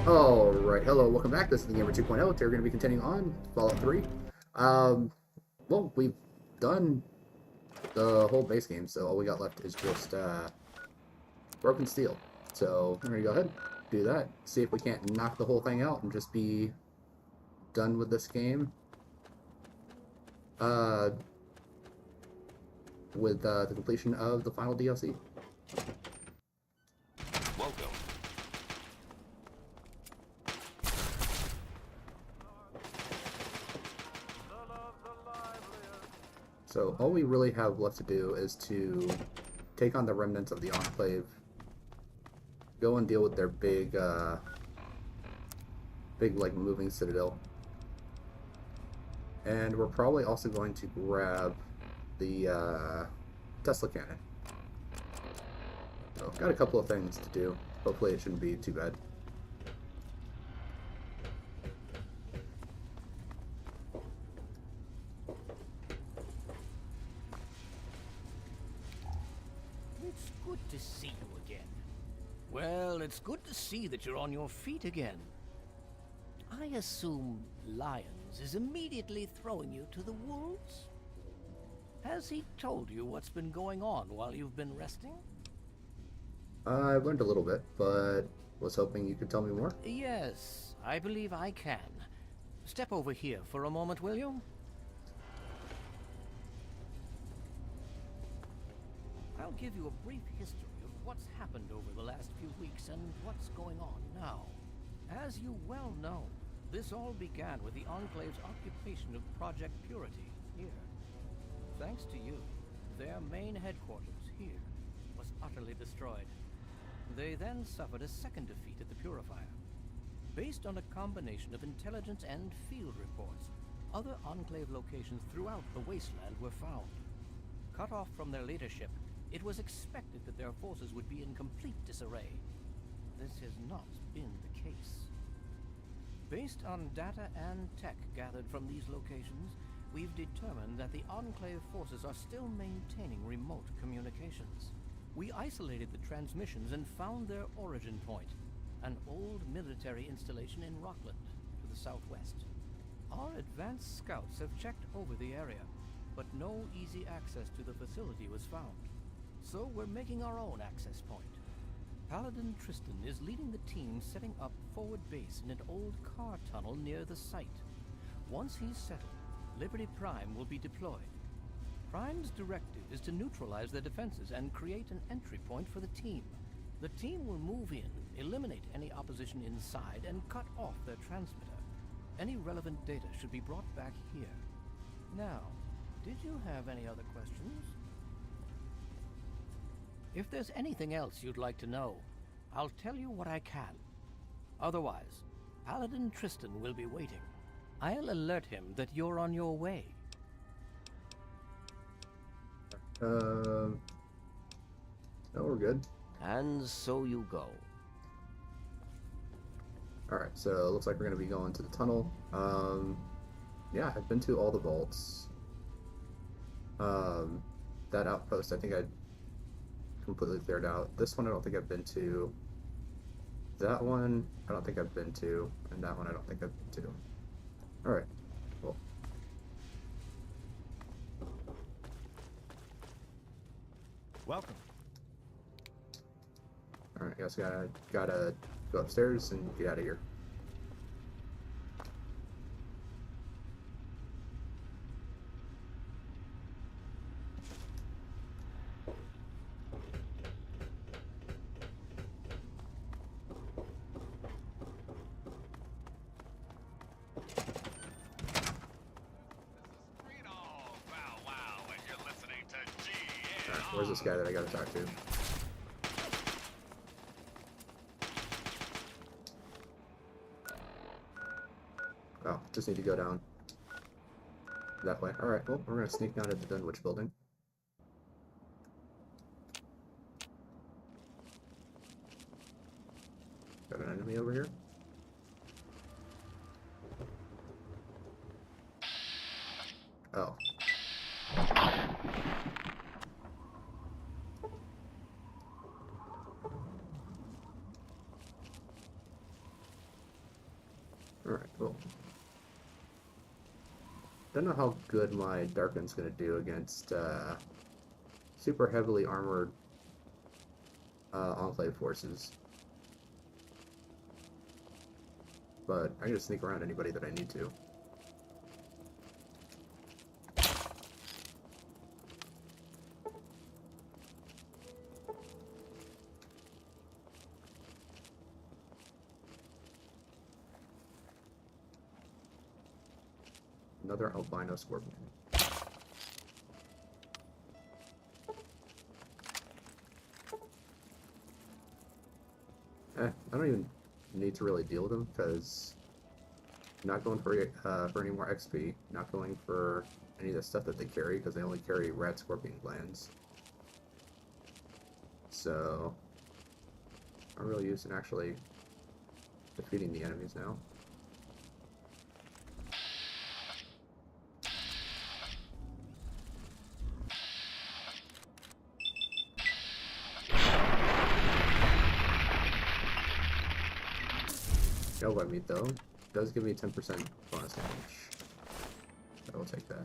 Alright, hello, welcome back. This is the Gamer 2.0. Today we're going to be continuing on Fallout 3. Um, well, we've done the whole base game, so all we got left is just broken steel. So we're going to go ahead, do that, see if we can't knock the whole thing out and just be done with this game. Uh, with the completion of the final DLC. Welcome. So all we really have left to do is to take on the remnants of the Enclave, go and deal with their big like moving citadel, and we're probably also going to grab the Tesla cannon. So got a couple of things to do. Hopefully it shouldn't be too bad. It's good to see you again. Well, it's good to see that you're on your feet again. I assume Lyons is immediately throwing you to the wolves? Has he told you what's been going on while you've been resting? I learned a little bit, but was hoping you could tell me more. Yes, I believe I can. Step over here for a moment, will you? I'll give you a brief history of what's happened over the last few weeks and what's going on now. As you well know, this all began with the Enclave's occupation of Project Purity here. Thanks to you, their main headquarters here was utterly destroyed. They then suffered a second defeat at the Purifier. Based on a combination of intelligence and field reports, other Enclave locations throughout the wasteland were found. Cut off from their leadership, it was expected that their forces would be in complete disarray. This has not been the case. Based on data and tech gathered from these locations, we've determined that the Enclave forces are still maintaining remote communications. We isolated the transmissions and found their origin point, an old military installation in Rockland, to the southwest. Our advanced scouts have checked over the area, but no easy access to the facility was found. So we're making our own access point. Paladin Tristan is leading the team setting up forward base in an old car tunnel near the site. Once he's settled, Liberty Prime will be deployed. Prime's directive is to neutralize their defenses and create an entry point for the team. The team will move in, eliminate any opposition inside, and cut off their transmitter. Any relevant data should be brought back here. Now, did you have any other questions? If there's anything else you'd like to know, I'll tell you what I can. Otherwise, Paladin Tristan will be waiting. I'll alert him that you're on your way. No, we're good. And so you go. Alright, so it looks like we're going to be going to the tunnel. Yeah, I've been to all the vaults. That outpost, I think I completely cleared out. This one I don't think I've been to. That one I don't think I've been to. And that one I don't think I've been to. Alright, cool. Welcome. Alright, guys, gotta go upstairs and get out of here. Alright, where's this guy that I gotta talk to? Oh, just need to go down that way. Alright, well, we're gonna sneak down to the Dunwich building. Got an enemy over here. Oh. Alright, cool. Don't know how good my Darken's gonna do against super heavily armored Enclave forces. But I can just sneak around anybody that I need to. Another albino scorpion. I don't even need to really deal with them because I'm not going for any more XP. Not going for any of the stuff that they carry because they only carry rat scorpion glands. So I'm really used in actually defeating the enemies now. No by meat though. Does give me 10% bonus damage. I will take that.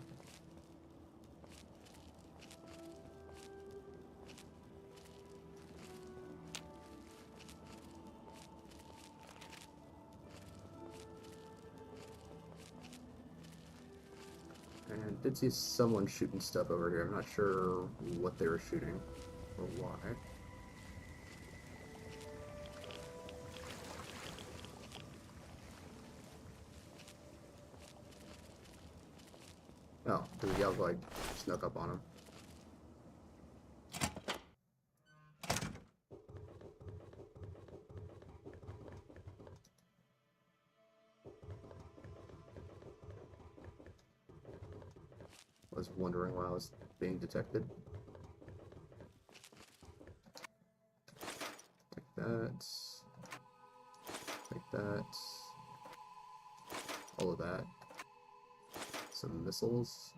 And did see someone shooting stuff over here. I'm not sure what they were shooting or why. Oh, the Yelp like snuck up on him. Was wondering why I was being detected. Take that. Take that. All of that. Some missiles.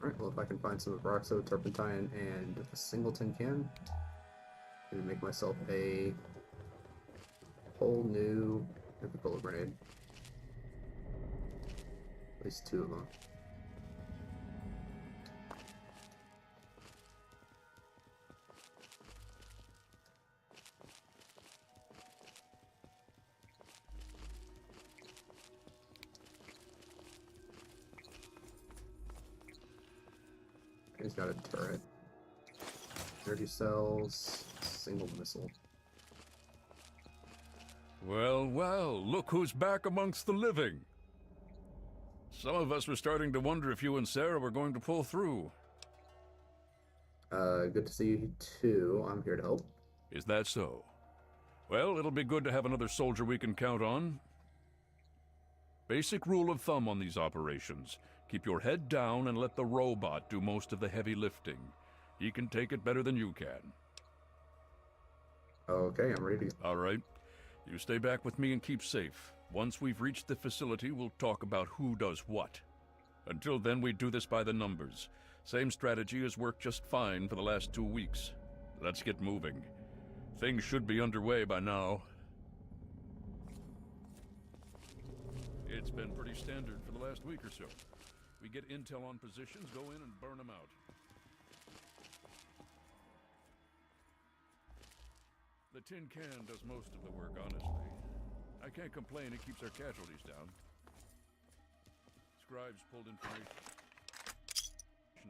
Alright, well if I can find some Roxo, Turpentine, and a single tin can, I'm gonna make myself a whole new Nuka-Cola grenade. At least 2 of them. He's got a turret. Energy cells, single missile. Well, well, look who's back amongst the living. Some of us were starting to wonder if you and Sarah were going to pull through. Good to see you too. I'm here to help. Is that so? Well, it'll be good to have another soldier we can count on. Basic rule of thumb on these operations. Keep your head down and let the robot do most of the heavy lifting. He can take it better than you can. Okay, I'm ready to go. All right. You stay back with me and keep safe. Once we've reached the facility, we'll talk about who does what. Until then, we do this by the numbers. Same strategy has worked just fine for the last 2 weeks. Let's get moving. Things should be underway by now. It's been pretty standard for the last week or so. We get intel on positions, go in and burn them out. The tin can does most of the work, honestly. I can't complain, it keeps our casualties down. Scribes pulled information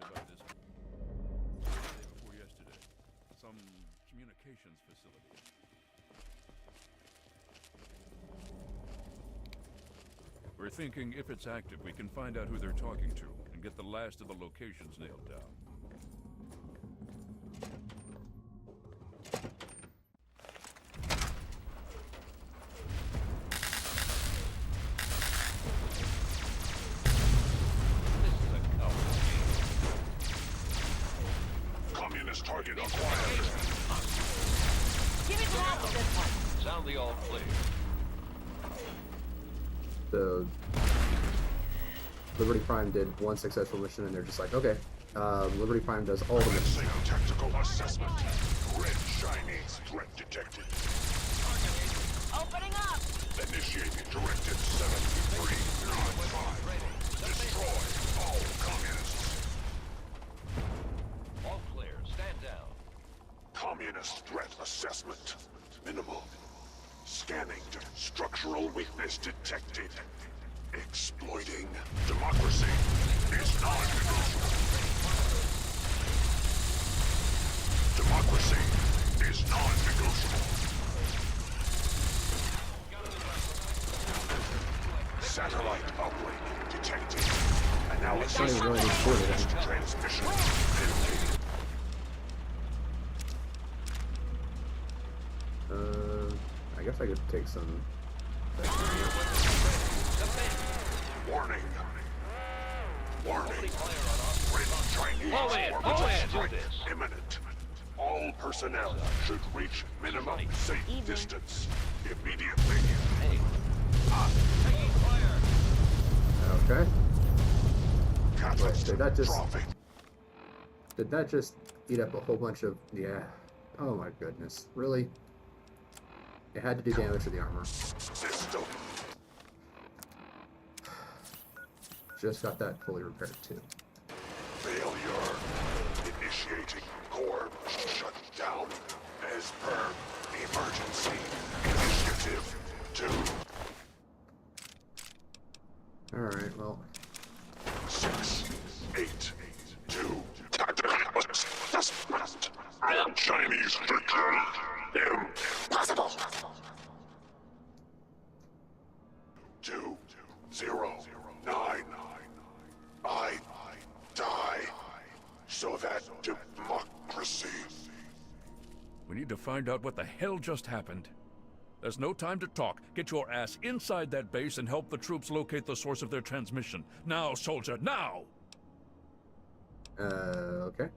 about this the day before yesterday. Some communications facility. We're thinking if it's active, we can find out who they're talking to and get the last of the locations nailed down. Communist target acquired. Give it to us at this point. Sound the all clear. the Liberty Prime did one successful mission, and they're just like, okay, Liberty Prime does all the missions. Commencing tactical assessment. Red Chinese threat detected. Opening up! Initiating Directive 7395. Destroy all communists. All clear. Stand down. Communist threat assessment. Minimal. Scanning. Structural weakness detected. Exploiting. Democracy is non-negotiable. Democracy is non-negotiable. Satellite uplink detected. Analysis It's not even really recorded, transmission failed. I guess I could take some. Warning. Warning. Red Chinese Pull in, orbital do this. strike imminent. All personnel should reach minimum safe distance immediately. Taking fire. Okay. Catalyst did that just- dropping. Did that just eat up a whole bunch of? Yeah. Oh my goodness. Really? It had to do damage to the armor. System. Just got that fully repaired too. Failure. Initiating core shutdown as per emergency initiative 2. Alright, well. 6, 8, 2. Tactical assessment. Red Chinese victory. Impossible. 2, 0, 9. I die so that democracy. We need to find out what the hell just happened. There's no time to talk. Get your ass inside that base and help the troops locate the source of their transmission. Now, soldier, now! Okay.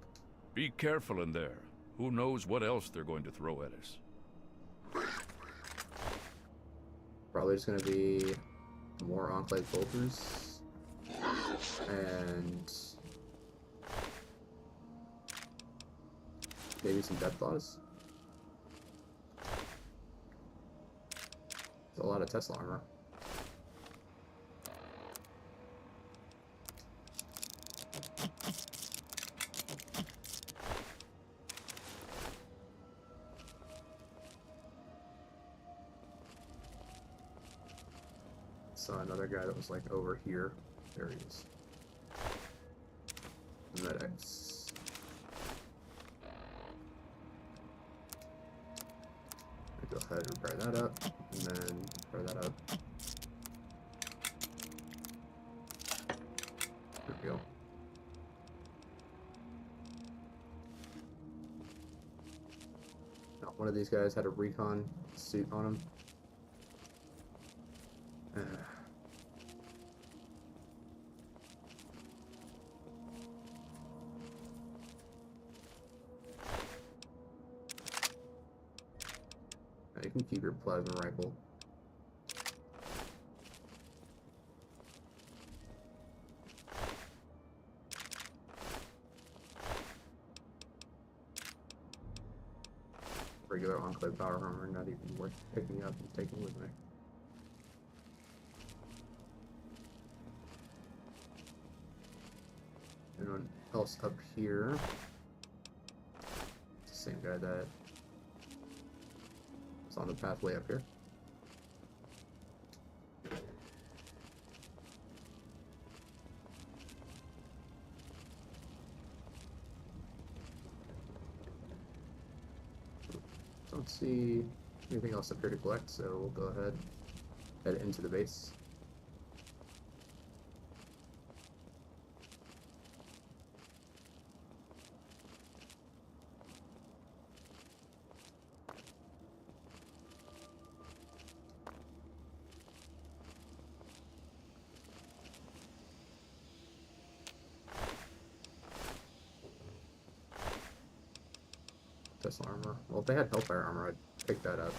Be careful in there. Who knows what else they're going to throw at us. Probably just gonna be more Enclave soldiers. And maybe some death claws. There's a lot of Tesla armor. Saw another guy that was like over here. There he is. Medics. Go ahead and repair that up, and then repair that up. There we go. Now, one of these guys had a recon suit on him. You can keep your plasma rifle. Regular Enclave power armor, not even worth picking up and taking with me. Anyone else up here? It's the same guy that is on the pathway up here. Don't see anything else up here to collect, so we'll go ahead, head into the base. Tesla armor. Well, if they had Hellfire armor, I'd pick that up.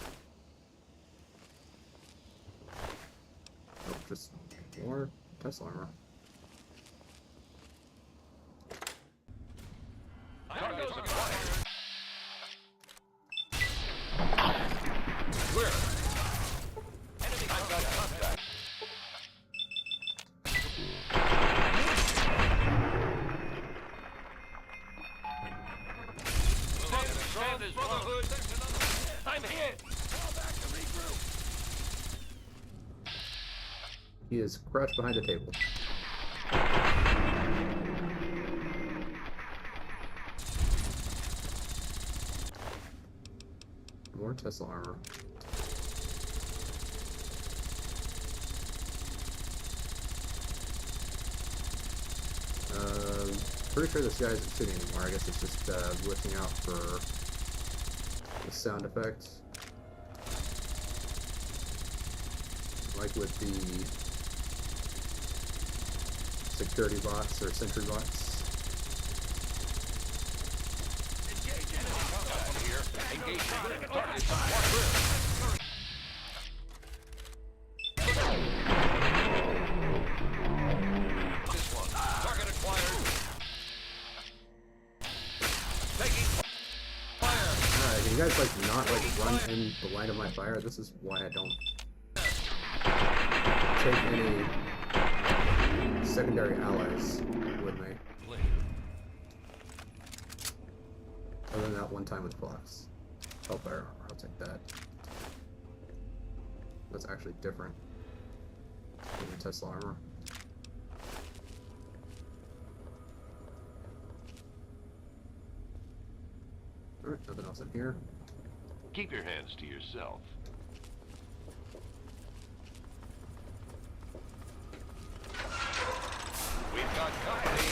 Nope. just more Tesla armor. Clear. Enemy contact. Stand as brotherhood. I'm hit. Fall back to regroup. He is crouched behind the table. More Tesla armor. Pretty sure this guy isn't shooting anymore. I guess it's just looking out for the sound effect. Like with the security bots or sentry bots. Engage enemy contact here. Engage target. Target. This one. Target acquired. Taking fire. Alright, can you guys like not like run in the line of my fire? This is why I don't take any secondary allies with me. Other than that one time with Fox. Oh, fire armor, I'll take that. That's actually different than the Tesla armor. Alright, nothing else in here. Keep your hands to yourself. We've got company.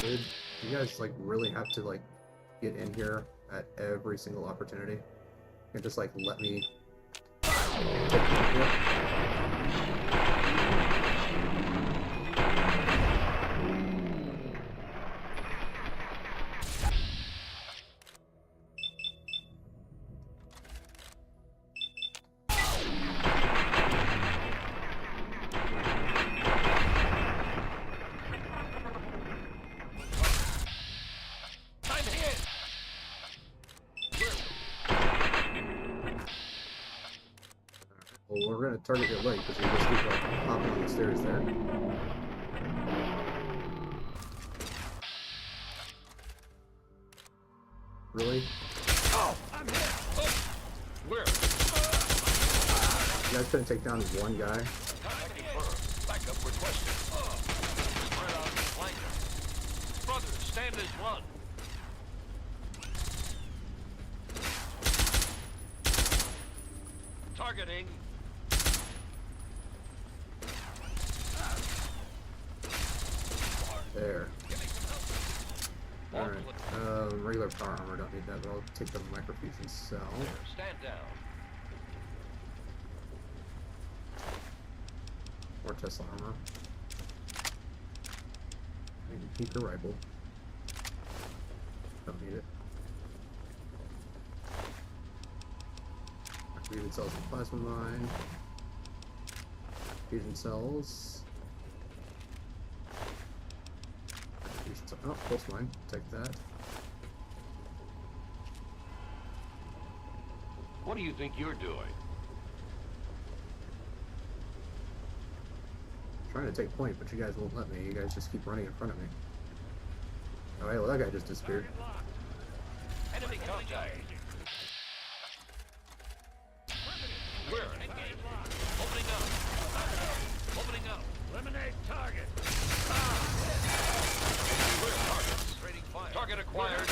Dude, you guys like really have to like get in here at every single opportunity and just like let me take them here. Well, we're gonna target your leg because you just keep like hopping on the stairs there. Really? Oh, I'm hit. Oh. Where? You guys couldn't take down one guy? Backup requested. Spread out and flank him. Brothers, stand as one. Targeting. There. Alright. Regular power armor, don't need that, but I'll take the microfusion cell. There, stand down. More Tesla armor. Maybe Peaker rifle. Don't need it. Fusion cells and plasma mine. Fusion cells. Oh, pulse mine. Take that. What do you think you're doing? Trying to take point, but you guys won't let me. You guys just keep running in front of me. Oh, hey, well, that guy just disappeared. Enemy contact. Where? Opening up. Opening up. Eliminate target. Clear targets. Trading fire. Target acquired.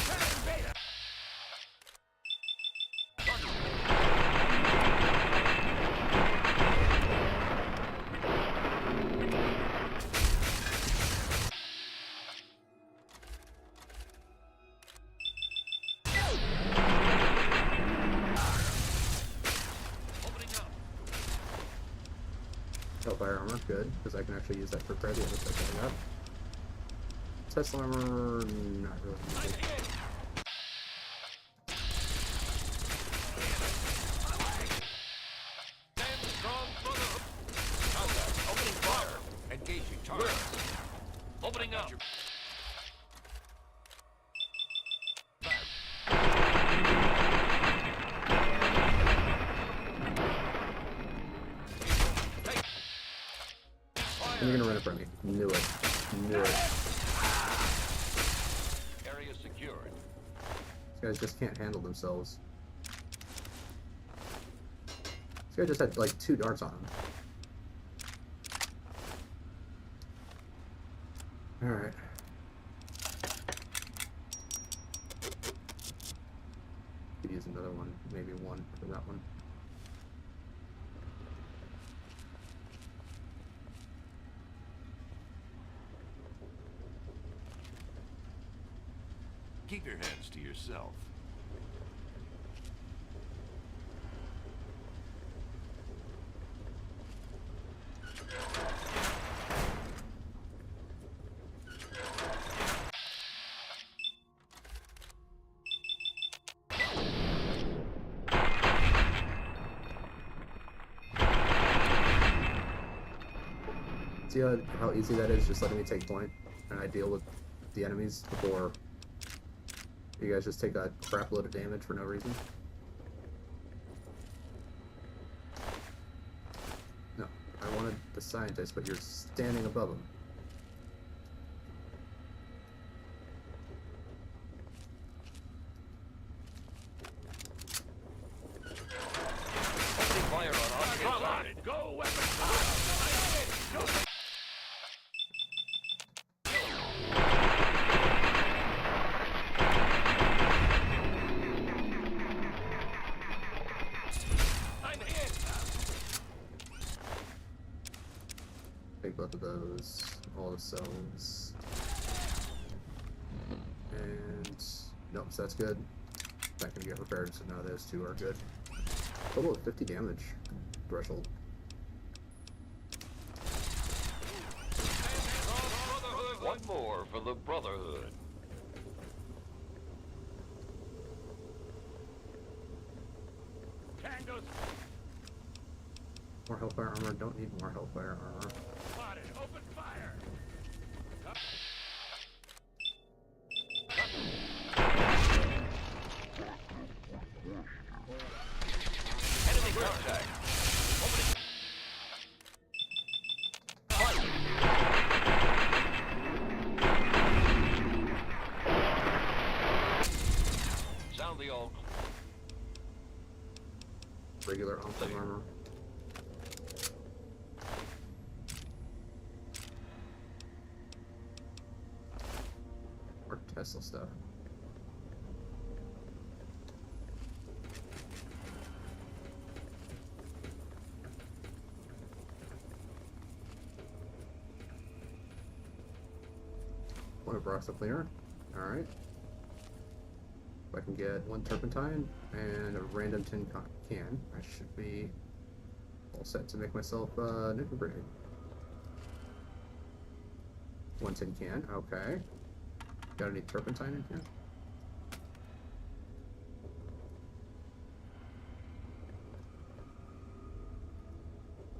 Hellfire armor, good, because I can actually use that for prayer the other stuff I got. Tesla armor, not really needed. Stand strong, And you're gonna run in front of me. Knew it. Knew it. Area secured. These guys just can't handle themselves. This guy just had like 2 darts on him. Alright. Could use another one, maybe one for that one. Keep your hands to yourself. See how easy that is, just letting me take point, and I deal with the enemies before you guys just take a crap load of damage for no reason. No, I wanted the scientist, but you're standing above him. Opening fire on object side. Go, weapons! I'm hit! Take both of those, all the cells. And nope, so that's good. Not gonna get repaired, so now those 2 are good. Total of 50 damage threshold. One more for the Brotherhood. Tango's More Hellfire armor, don't need more Hellfire armor. spotted. Open fire! Enemy contact. Opening. Sound the all. Regular Enclave armor. Or Tesla stuff. One of Roxa cleaner. Alright. If I can get 1 turpentine and a random tin can, I should be all set to make myself a nuclear grenade. 1 tin can, okay. Got any turpentine in here?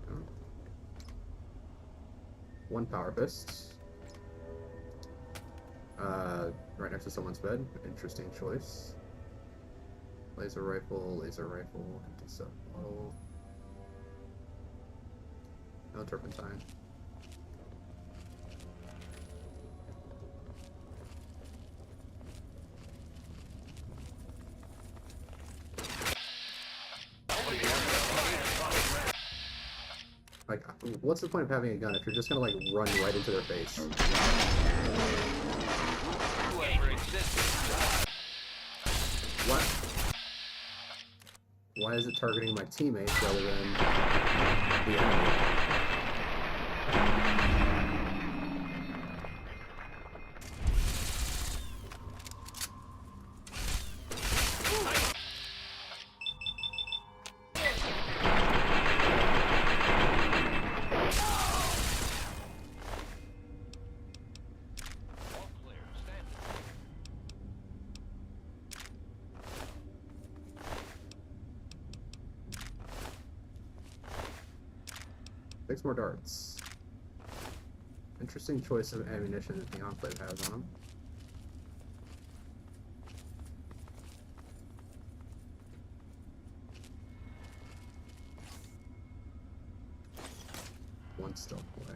No. 1 power fist. Right next to someone's bed. Interesting choice. Laser rifle, empty sub bottle. No turpentine. Like, what's the point of having a gun if you're just gonna like run right into their face? Whoever exists. What? Why is it targeting my teammates rather than the enemy? All clear. Stand. 6 more darts. Interesting choice of ammunition that the Enclave has on them. One stealth play.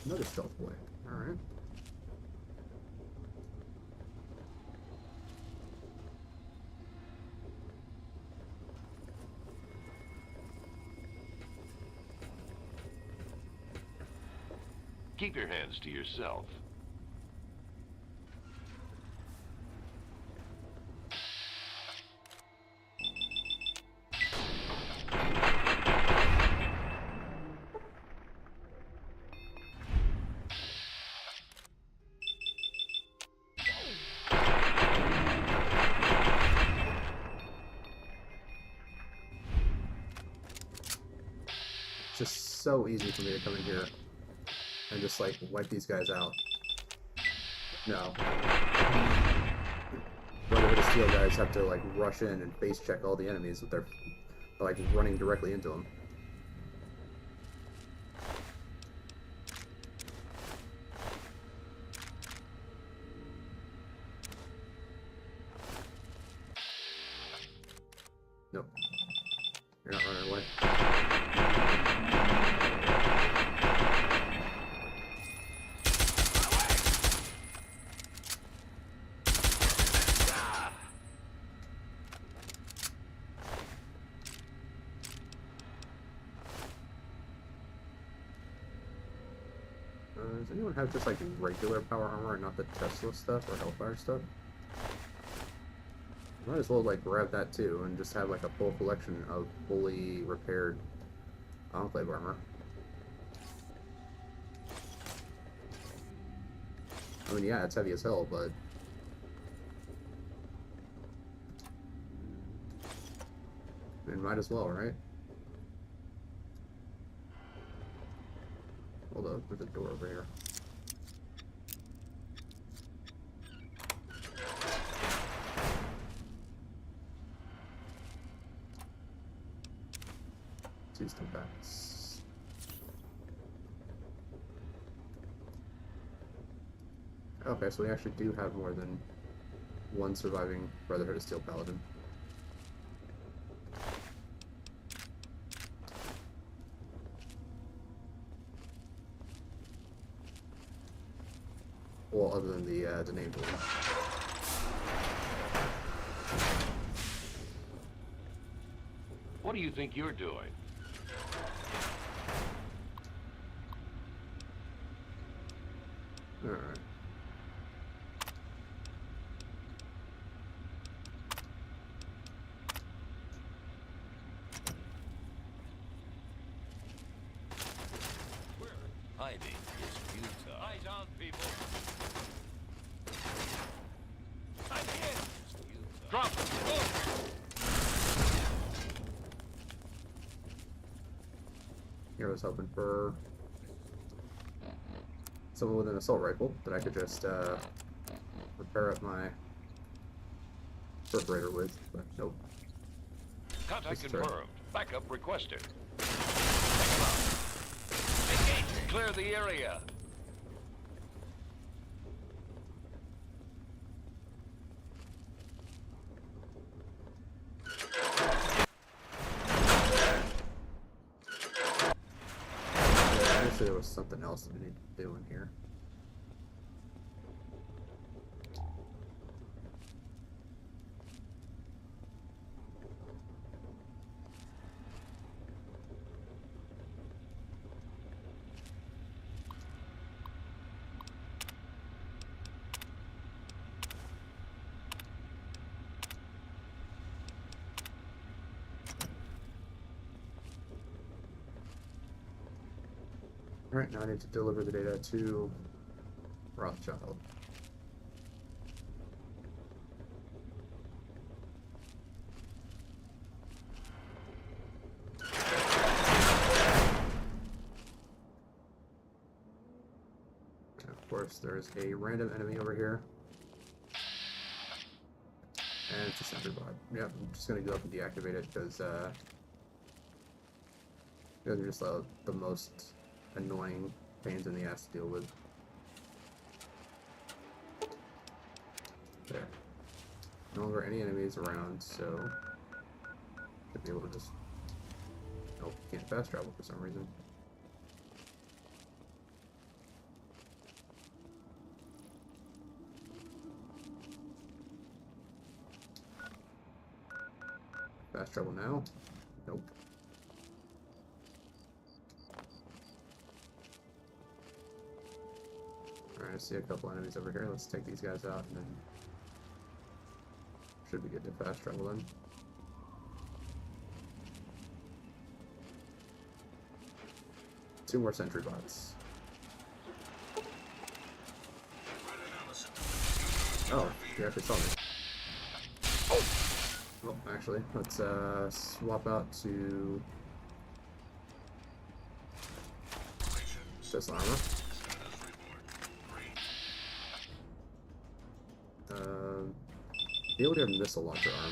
Another stealth boy. Alright. Keep your hands to yourself. It's just so easy for me to come in here and just like wipe these guys out. No. Brotherhood of Steel guys have to like rush in and face check all the enemies with their like running directly into them. Nope. You're not running away. Does anyone have just like regular power armor and not the Tesla stuff or Hellfire stuff? Might as well like grab that too and just have like a full collection of fully repaired Enclave armor. I mean, yeah, it's heavy as hell, but I mean, might as well, right? Hold up, there's a door over here. Two step backs. Okay, so we actually do have more than one surviving Brotherhood of Steel Paladin. Well, other than the named one. What do you think you're doing? Alright. Hiding is futile. Eyes on, people. I'm in. Drop. Here I was hoping for someone with an assault rifle that I could just repair up my perforator with, but nope. Contact This is confirmed. Backup requested. Take him out. Engage. Clear the area. Actually, there was something else that we need to do in here. Alright, now I need to deliver the data to Rothschild. And of course, there's a random enemy over here. And it's a sentry bot. Yep, I'm just gonna go up and deactivate it because they're just the most annoying pains in the ass to deal with. There. No longer any enemies around, so should be able to just. Nope, can't fast travel for some reason. fast travel now? Nope. Alright, I see a couple enemies over here. Let's take these guys out and then should be good to fast travel then. Two more sentry bots. Oh, you actually saw me. Well, actually, let's swap out to this armor. Be able to have missile launcher arm.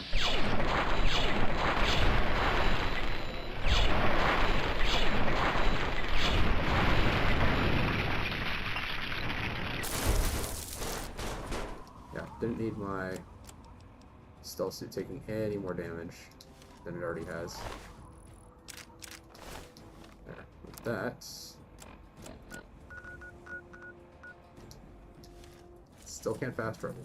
Yeah, didn't need my stealth suit taking any more damage than it already has. There, with that, still can't fast travel.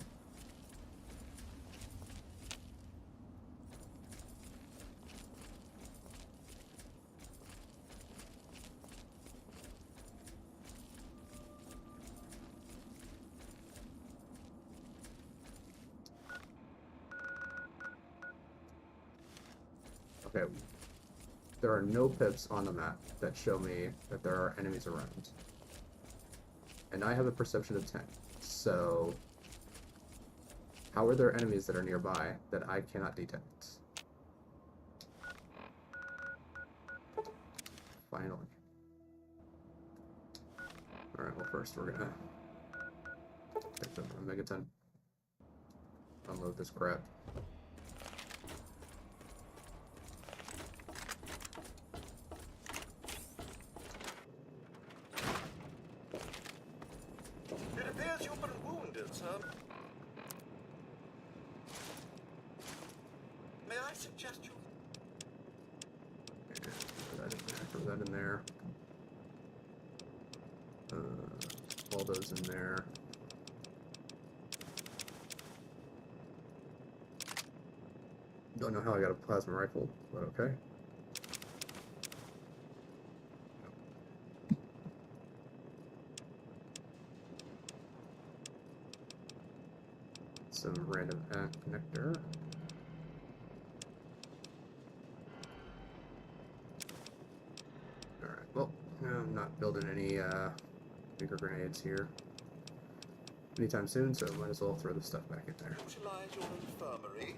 Okay, there are no pips on the map that show me that there are enemies around. And I have a perception of 10, so how are there enemies that are nearby that I cannot detect? Finally. Alright, well first we're gonna pick up a Megaton. Unload this crap. It appears you've been wounded, sir. May I suggest you... Throw that in there. All those in there. Don't know how I got a plasma rifle, but okay. Some random connector. Alright, well, I'm not building any bigger grenades here anytime soon, so might as well throw the stuff back in there. Utilize your infirmary.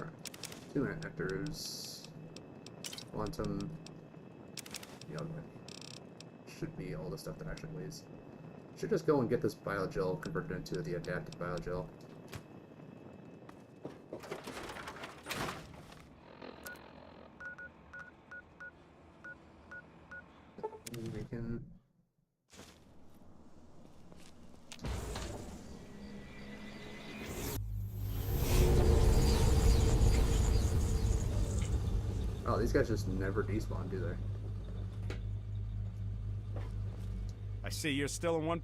Alright, 2 connectors. Quantum. The other way. Should be all the stuff that actually weighs. Should just go and get this biogel converted into the adapted biogel. And we can. Oh, these guys just never despawn, do they? I see you're still in one.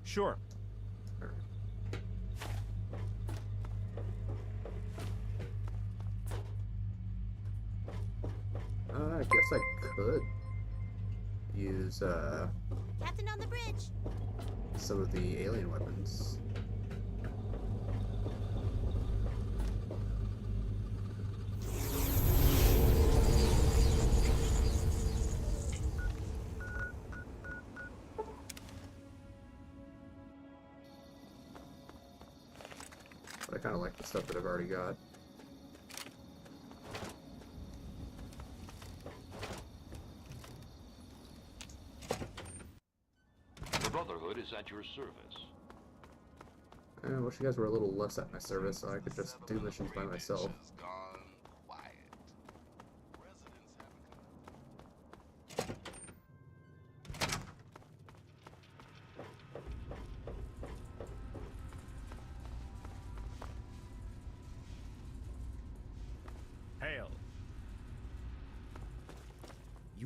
Sure. I guess I could use Captain on the bridge. some of the alien weapons. But I kind of like the stuff that I've already got. The Brotherhood is at your service. I wish you guys were a little less at my service so I could just do missions by myself. Gone quiet. Residents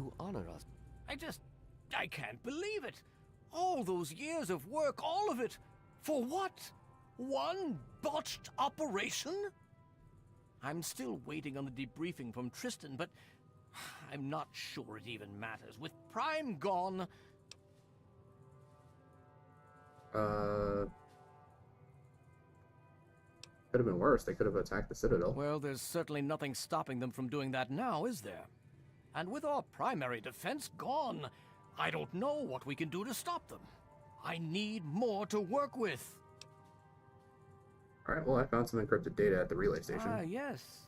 You honor us. I can't believe it. All those years of work, all of it. For what? One botched operation? I'm still waiting on the debriefing from Tristan, but I'm not sure it even matters. With Prime gone... Could have been worse. They could have attacked the Citadel. Well, there's certainly nothing stopping them from doing that now, is there? And with our primary defense gone, I don't know what we can do to stop them. I need more to work with. Alright, well, I found some encrypted data at the relay station. Ah, yes.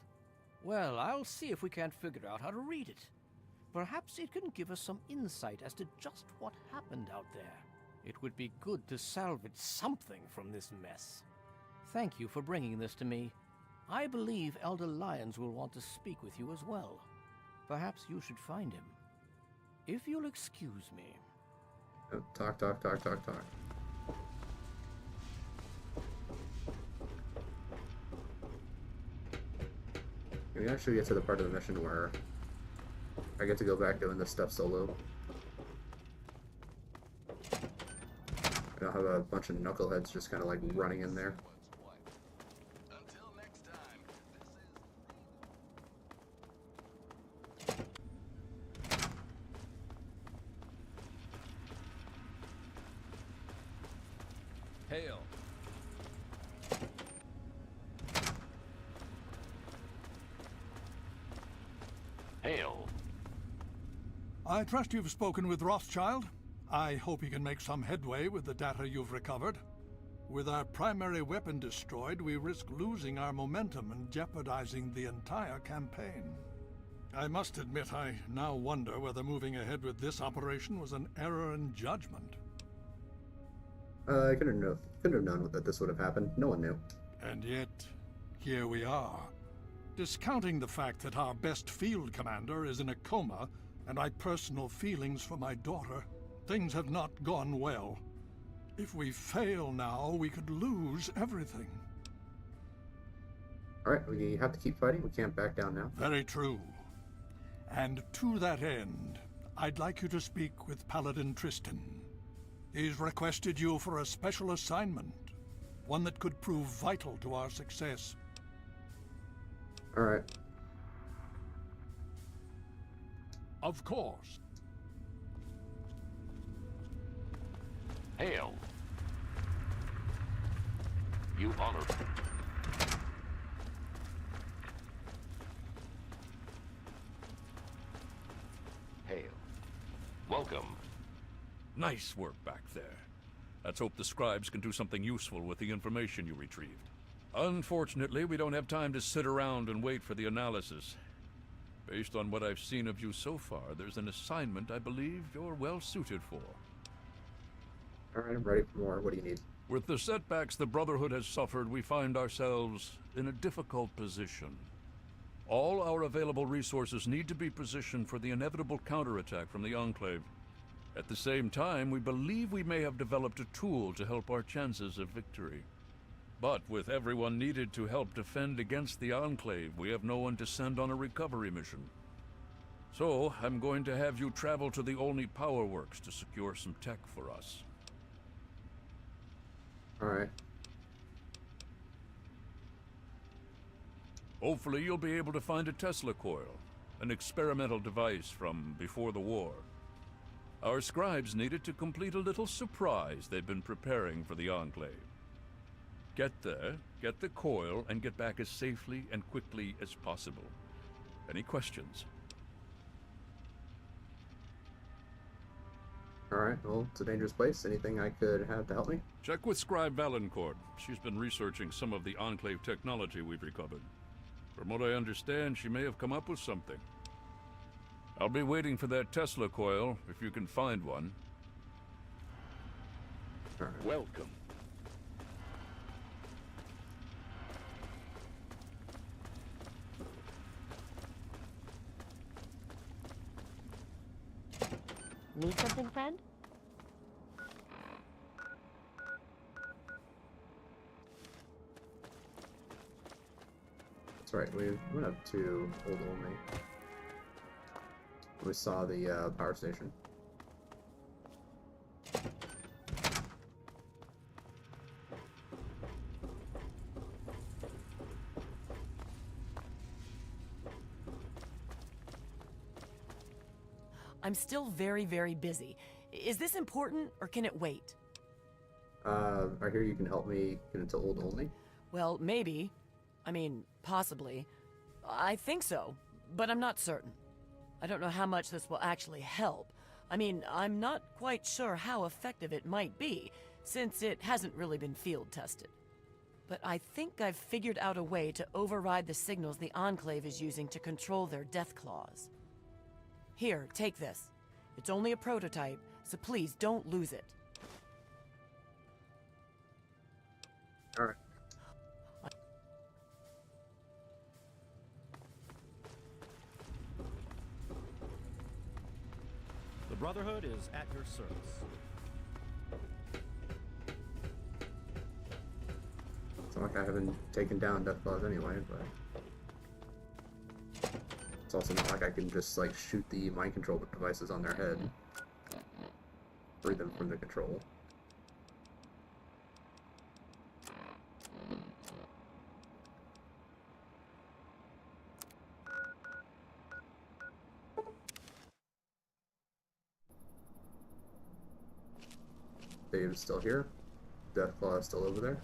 Well, I'll see if we can't figure out how to read it. Perhaps it can give us some insight as to just what happened out there. It would be good to salvage something from this mess. Thank you for bringing this to me. I believe Elder Lyons will want to speak with you as well. Perhaps you should find him. If you'll excuse me. Talk. We actually get to the part of the mission where I get to go back doing this stuff solo. I don't have a bunch of knuckleheads just kind of like running in there. Hail. Hail. I trust you've spoken with Rothschild. I hope you can make some headway with the data you've recovered. With our primary weapon destroyed, we risk losing our momentum and jeopardizing the entire campaign. I must admit, I now wonder whether moving ahead with this operation was an error in judgment. I couldn't have known that this would have happened. No one knew. And yet, here we are. Discounting the fact that our best field commander is in a coma, and my personal feelings for my daughter, things have not gone well. If we fail now, we could lose everything. Alright, we have to keep fighting. We can't back down now. Very true. And to that end, I'd like you to speak with Paladin Tristan. He's requested you for a special assignment, one that could prove vital to our success. Alright. Of course. Hail. You honor. Hail. Welcome. Nice work back there. Let's hope the scribes can do something useful with the information you retrieved. Unfortunately, we don't have time to sit around and wait for the analysis. Based on what I've seen of you so far, there's an assignment I believe you're well suited for. Alright, I'm ready for more. What do you need? With the setbacks the Brotherhood has suffered, we find ourselves in a difficult position. All our available resources need to be positioned for the inevitable counterattack from the Enclave. At the same time, we believe we may have developed a tool to help our chances of victory. But with everyone needed to help defend against the Enclave, we have no one to send on a recovery mission. So, I'm going to have you travel to the Olney Power Works to secure some tech for us. Alright. Hopefully you'll be able to find a Tesla coil, an experimental device from before the war. Our scribes needed to complete a little surprise they've been preparing for the Enclave. Get there, get the coil, and get back as safely and quickly as possible. Any questions? Alright, well, it's a dangerous place. Anything I could have to help me? Check with Scribe Valancourt. She's been researching some of the Enclave technology we've recovered. From what I understand, she may have come up with something. I'll be waiting for that Tesla coil, if you can find one. Alright. Welcome. Need something, friend? That's right, we went up to Old Olney. We saw the power station. I'm still very, very busy. Is this important, or can it wait? I hear you can help me get into old only. Well, maybe. I mean, possibly. I think so, but I'm not certain. I don't know how much this will actually help. I mean, I'm not quite sure how effective it might be, since it hasn't really been field tested. But I think I've figured out a way to override the signals the Enclave is using to control their death claws. Here, take this. It's only a prototype, so please don't lose it. All right. The Brotherhood is at your service. It's not like I haven't taken down death claws anyway, but it's also not like I can just like shoot the mind control devices on their head, free them from the control. Dave's still here. Deathclaw is still over there.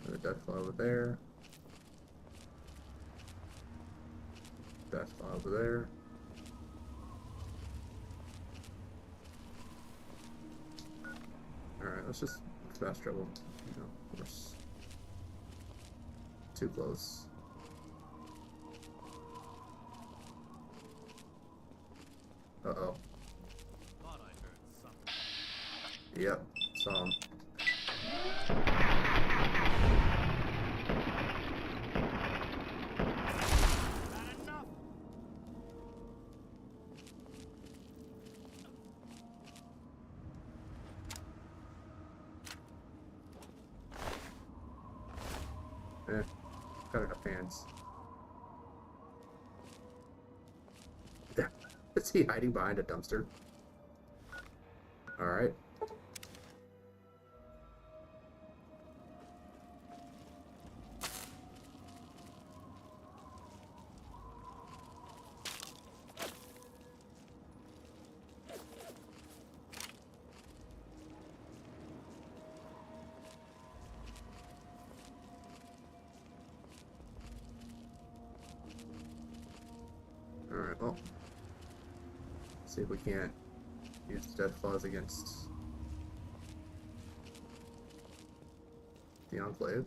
Another Deathclaw over there. Deathclaw over there. Alright, let's just fast travel. You know, of course. Too close. Uh-oh. Thought I heard something. Yep, saw him. Got enough hands. Is he hiding behind a dumpster? Alright. Alright, well. See if we can't use the death claws against the Enclave.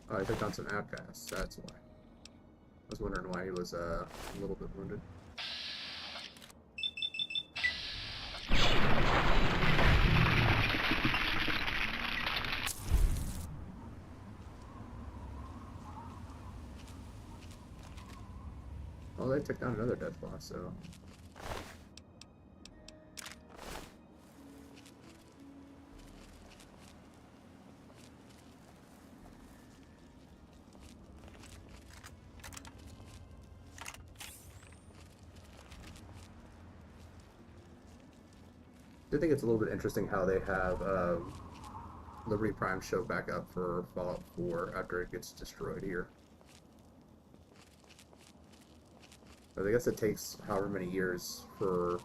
Oh, I took on some outcasts, that's why. I was wondering why he was a little bit wounded. Well, they took down another Deathclaw, so... I think it's a little bit interesting how they have Liberty Prime show back up for Fallout 4 after it gets destroyed here. But I guess it takes however many years for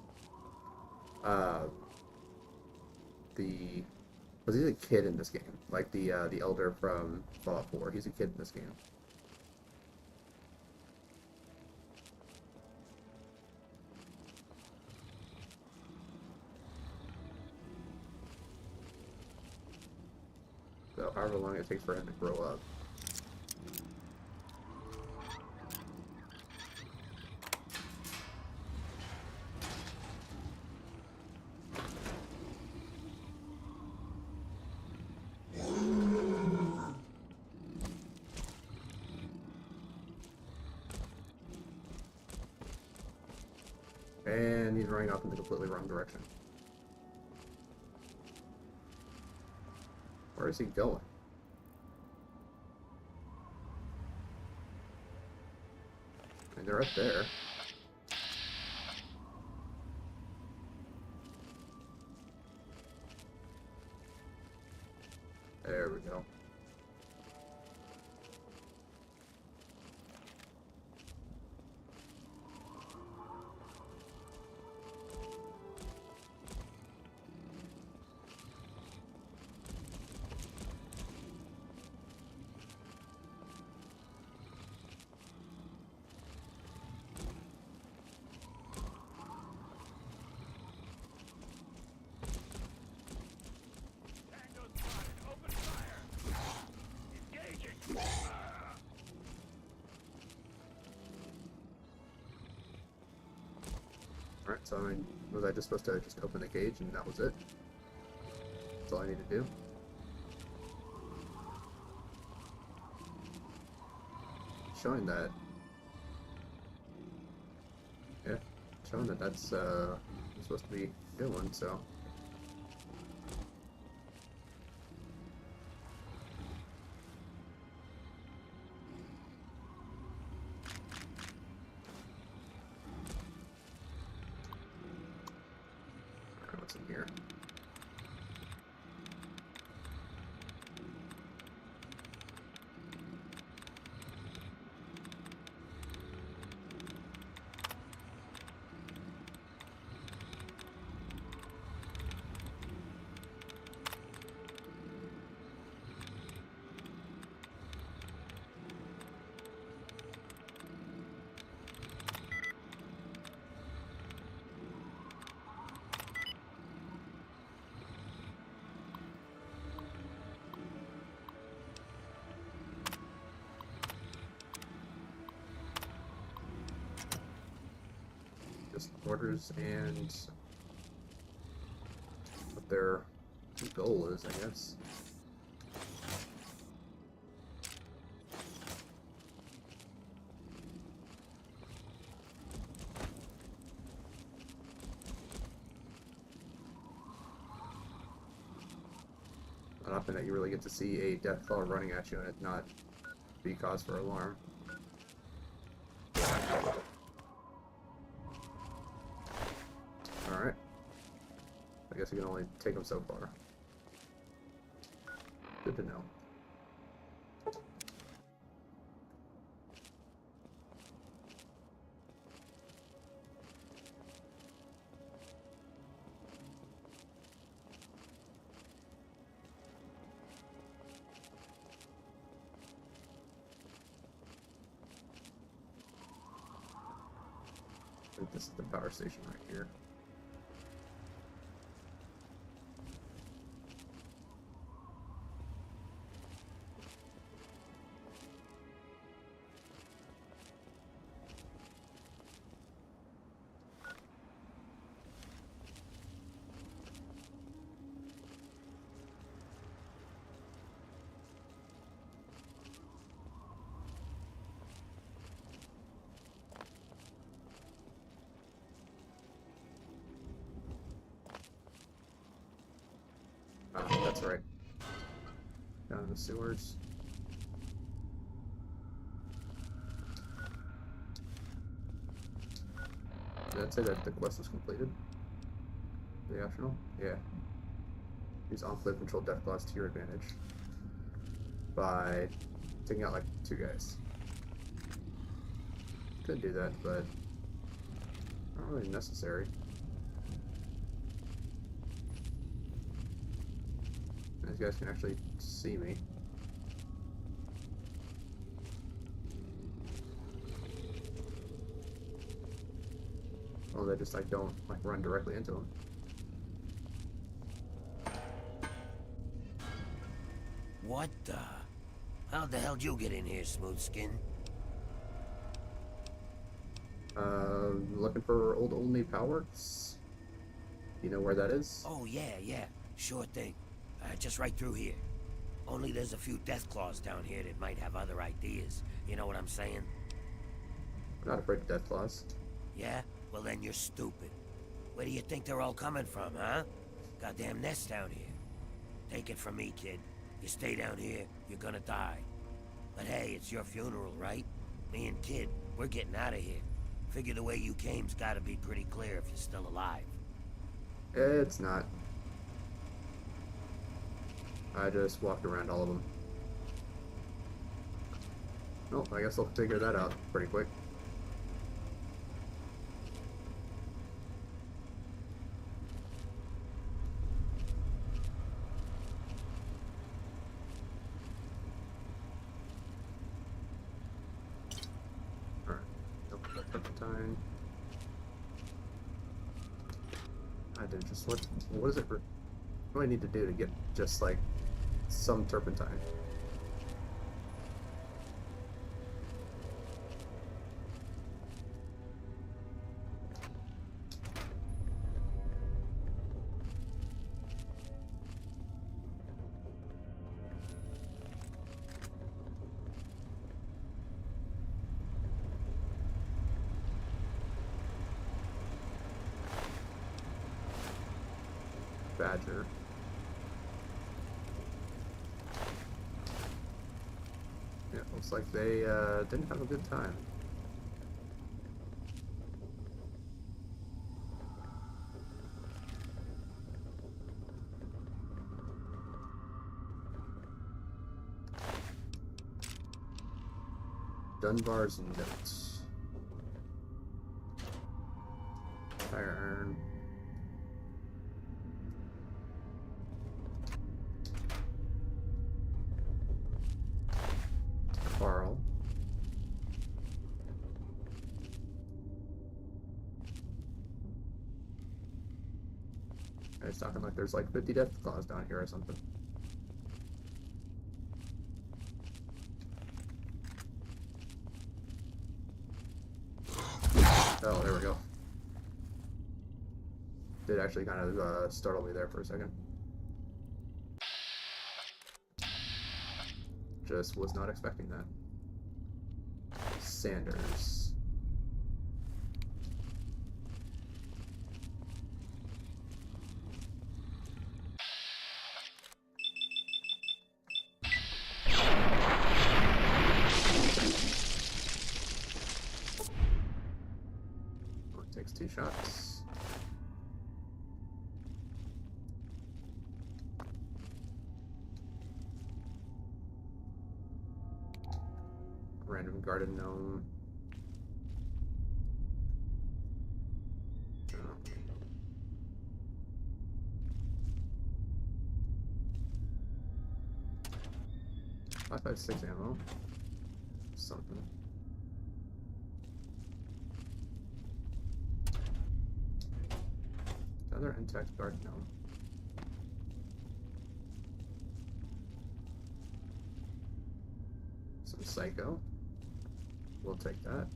was he a kid in this game? Like the elder from Fallout 4, he's a kid in this game. So however long it takes for him to grow up. And he's running off in the completely wrong direction. Where is he going? I mean, they're up there. There we go. Alright, so I mean, was I just supposed to just open the cage and that was it? That's all I need to do. Showing that. Yeah, showing that that's what I'm supposed to be doing, so. What's in here? Just orders and what their goal is, I guess. Not often that you really get to see a Deathclaw running at you and it not be cause for alarm. Alright. I guess you can only take them so far. Good to know. I think this is the power station right here. Oh, that's right. Down in the sewers. Did that say that the quest was completed? The optional? Yeah. Use enclave control Deathclaws to your advantage by taking out like 2 guys. Could do that, but not really necessary. These guys can actually see me. Well, they just like don't like run directly into them. What the? How the hell did you get in here, Smooth Skin? Looking for old Only Powerworks? You know where that is? Oh, yeah. Sure thing. Just right through here. Only there's a few Deathclaws down here that might have other ideas. You know what I'm saying? I'm not afraid of Deathclaws. Yeah? Well, then you're stupid. Where do you think they're all coming from, huh? Goddamn nest down here. Take it from me, kid. You stay down here, you're gonna die. But hey, it's your funeral, right? Me and Kid, we're getting out of here. Figure the way you came's gotta be pretty clear if you're still alive. It's not. I just walked around all of them. Well, I guess I'll figure that out pretty quick. Alright, turpentine. I did just what is it for? What do I need to do to get just like some turpentine? Badger. Yeah, looks like they didn't have a good time. Dunbar's notes. Tire iron. Carl. It's talking like there's like 50 death claws down here or something. Oh, there we go. Did actually kind of startle me there for a second. Just was not expecting that. Sanders. Oh, it takes 2 shots. Random garden gnome. Oh. 5.56 ammo. Something. Another intact garden gnome. Some psycho. We'll take that.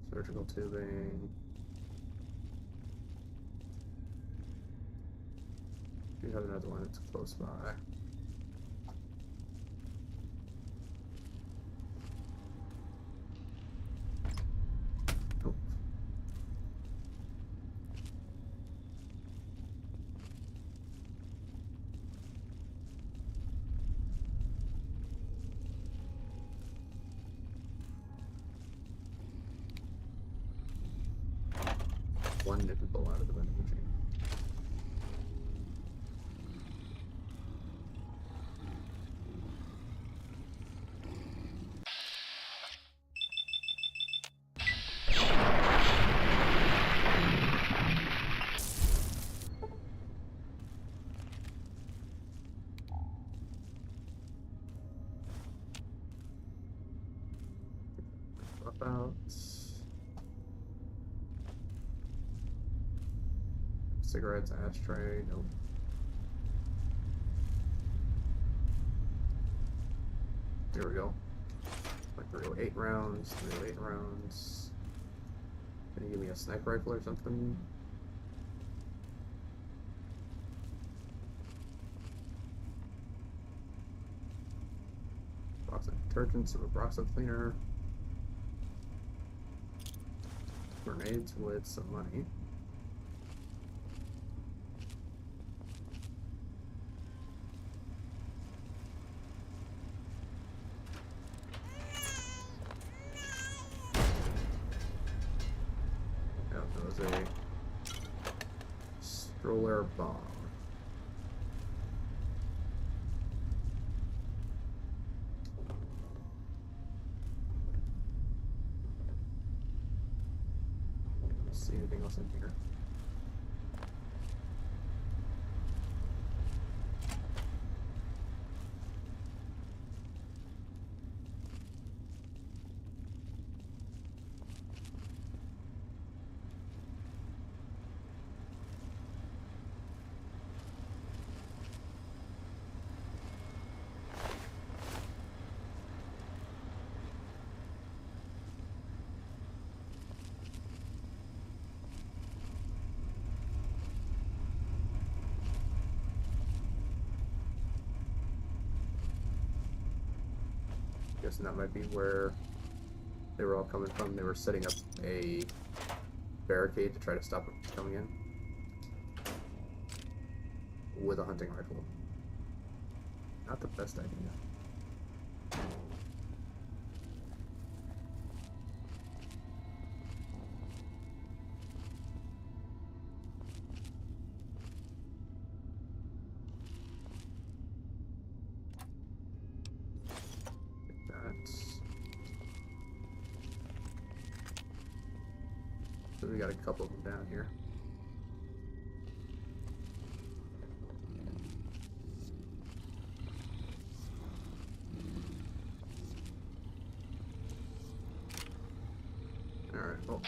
Surgical tubing. We have another one that's close by. Nope. One nipple out of the vending machine. Swap out. Cigarettes, ashtray, nope. There we go. Like 308 rounds, 308 rounds. Can you give me a sniper rifle or something? Box of detergent, some Broxo cleaner. grenades with some money. That was a stroller bomb. See anything else in here? Guessing that might be where they were all coming from. They were setting up a barricade to try to stop them from coming in with a hunting rifle. Not the best idea. So we got a couple of them down here. Alright, well.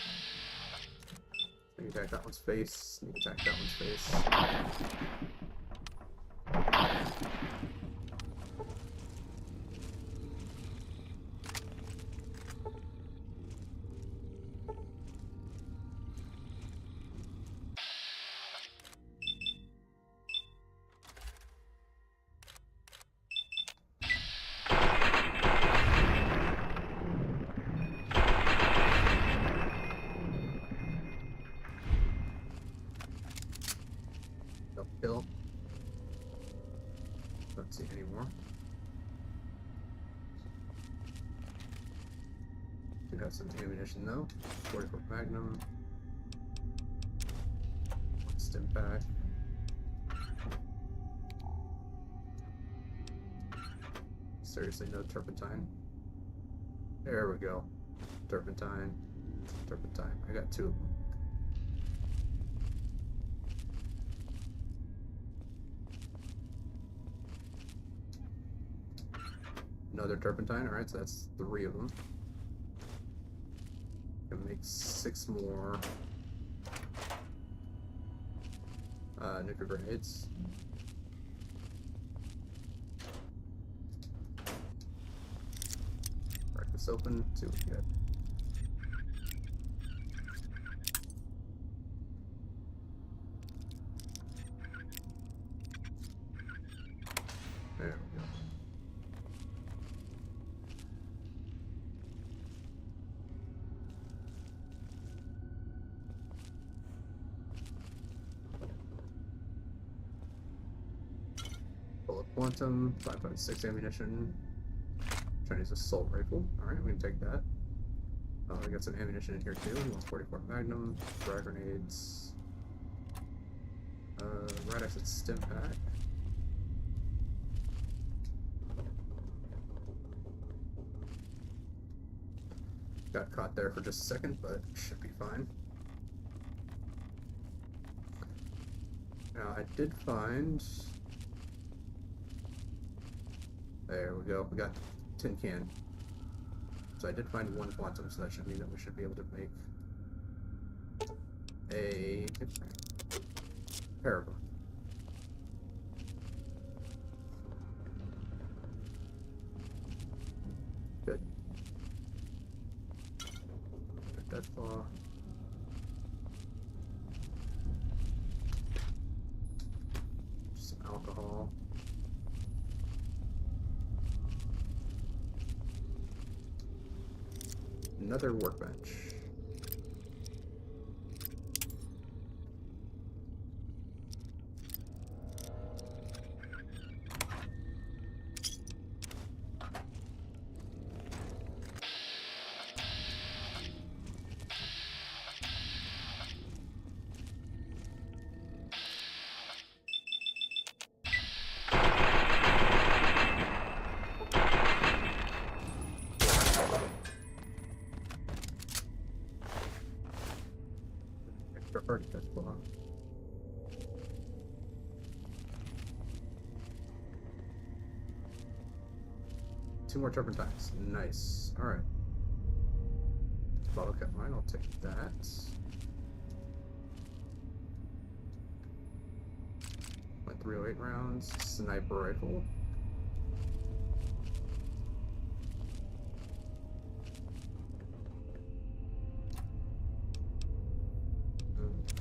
Sneak attack that one's face, sneak attack that one's face. Kill. Don't see any more. Do have some ammunition though. 44 Magnum. Stim pack. Seriously, no turpentine. There we go. Turpentine. Turpentine. I got 2 of them. Another turpentine, alright, so that's 3 of them. Gonna make 6 more nuclear grenades. Crack this open, see what we get. There we go. Bullet quantum, 5.6 ammunition. Chinese assault rifle. Alright, we can take that. We got some ammunition in here too. 144 Magnum, frag grenades. Right exit stim pack. Got caught there for just a second, but should be fine. Now I did find. There we go. We got tin can. So I did find 1 quantum, so that should mean that we should be able to make a paragon. Good. Dead claw. Some alcohol. Another workbench. Already death claw. Two more turpentines. Nice. Alright. Bottle cap mine, I'll take that. My 308 rounds. Sniper rifle.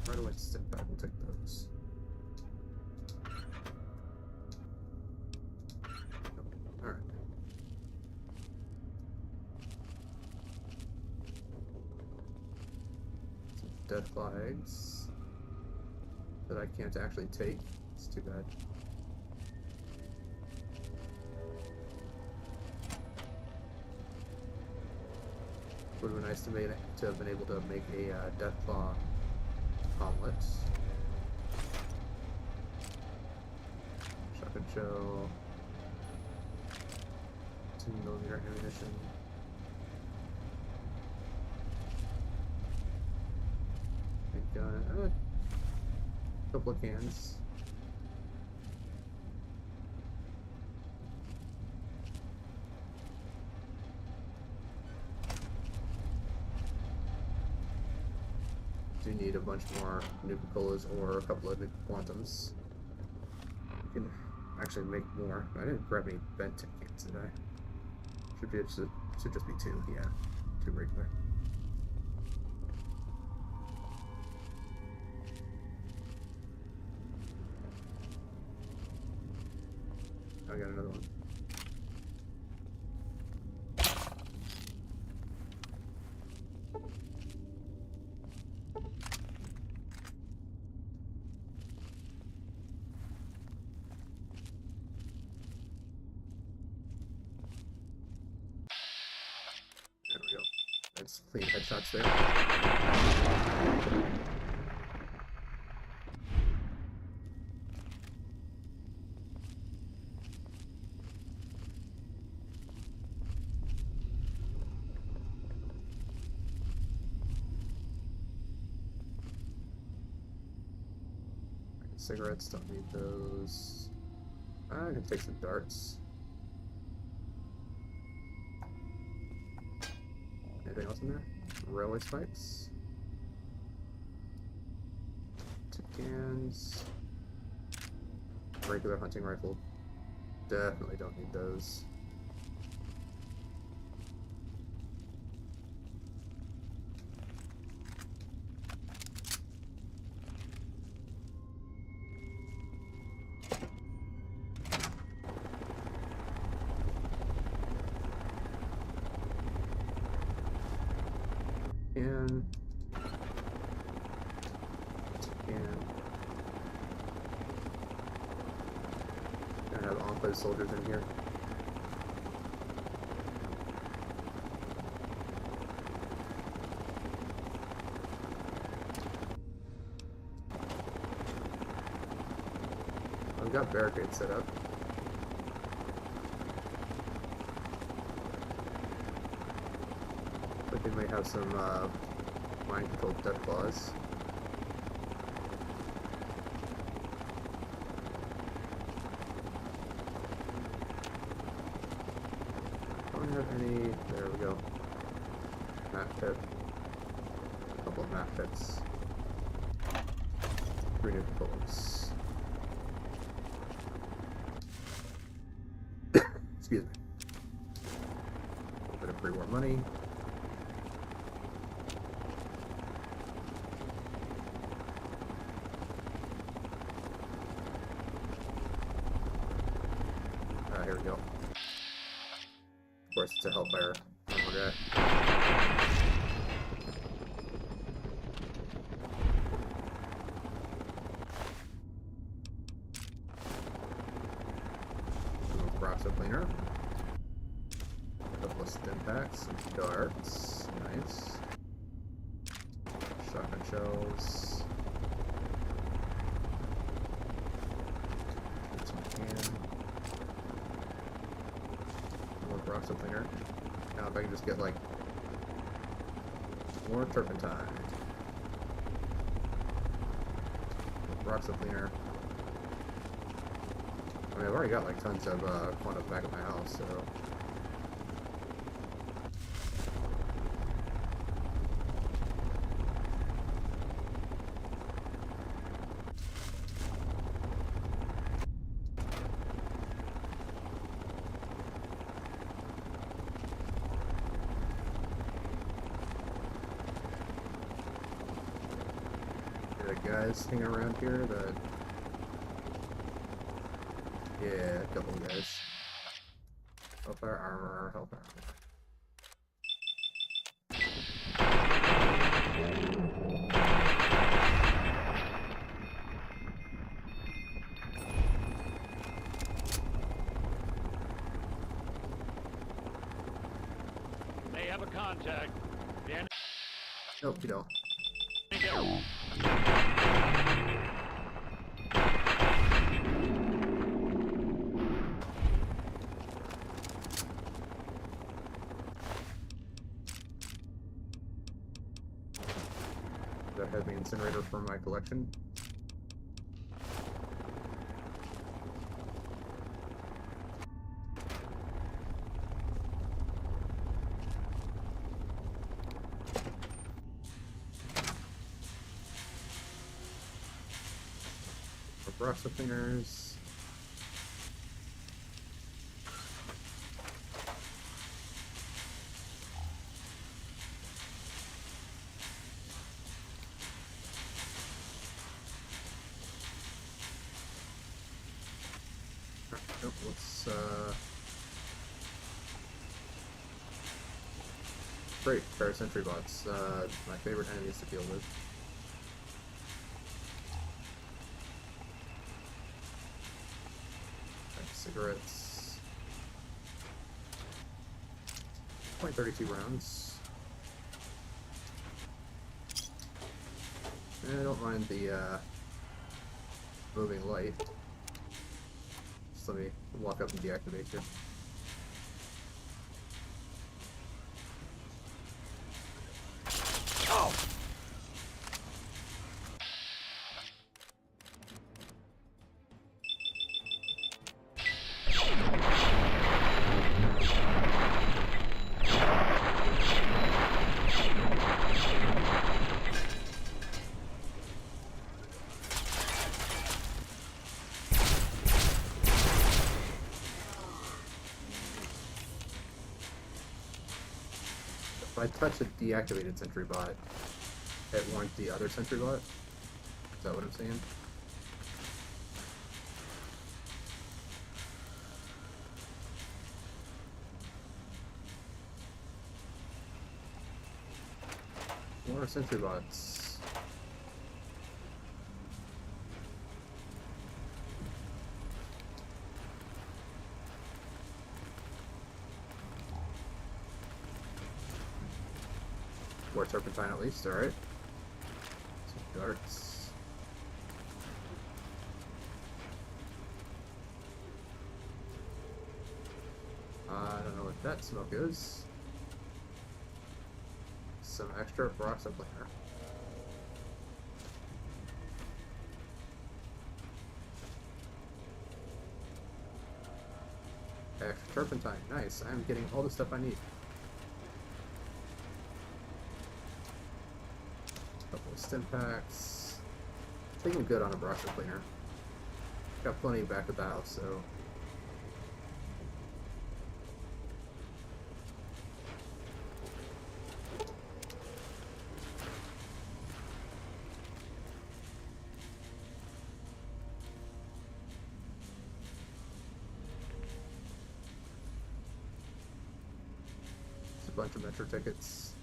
Right away, step back, we'll take those. Alright. Some death flags that I can't actually take. It's too bad. Would have been nice to have been able to make a death claw omelet. Shotgun shell. 2mm ammunition. Big gun. A couple of cans. Do need a bunch more Nuka-Colas or a couple of Quantums. We can actually make more. I didn't grab any bent tin cans, did I? Should just be two. Yeah, two regular. I got another one. There we go. That's clean headshots there. Cigarettes, don't need those. I can take some darts. Anything else in there? Railway spikes. 2 cans. Regular hunting rifle. Definitely don't need those. And gonna have enclave soldiers in here. I've got barricades set up. But they may have some mind-controlled death claws. Don't have any. There we go. Map pit. A couple of map pits. 3 new bullets. Excuse me. A little bit of pre-war money. Here we go. Of course, to help our guy. Peroxide cleaner. A couple of stim packs, some darts. Nice. Shotgun shells. Some can. More peroxide cleaner. Now if I can just get like more turpentine. Rocks up cleaner. I mean, I've already got like tons of corn up back at my house, so. Guys hanging around here that, yeah, a couple of guys. Hellfire armor, hellfire They have a contact. Dan. Nope, you don't. The heavy incinerator for my collection. Brush cleaners. Nope, let's great, parasentry bots. My favorite enemies to deal with. Cigarettes. 0.32 rounds. I don't mind the moving light. Just let me walk up and deactivate you. If I touch a deactivated sentry bot, it warns the other sentry bot? Is that what I'm saying? More sentry bots. More turpentine at least, alright. Some darts. I don't know what that smoke is. Some extra peroxide cleaner. Extra turpentine, nice. I'm getting all the stuff I need. Couple of stim packs. Taking good on a peroxide cleaner. Got plenty back at the house, so. Bunch of metro tickets.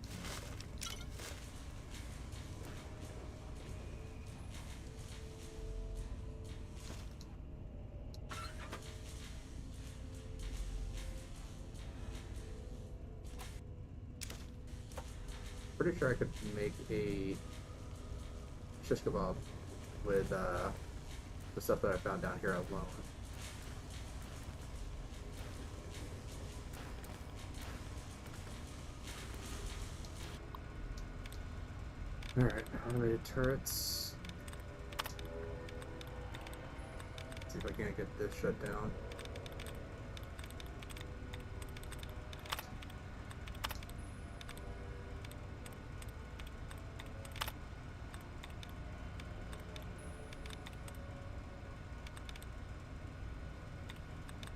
Pretty sure I could make a shish kebab with the stuff that I found down here alone. Alright, automated turrets. if I can't get this shut down.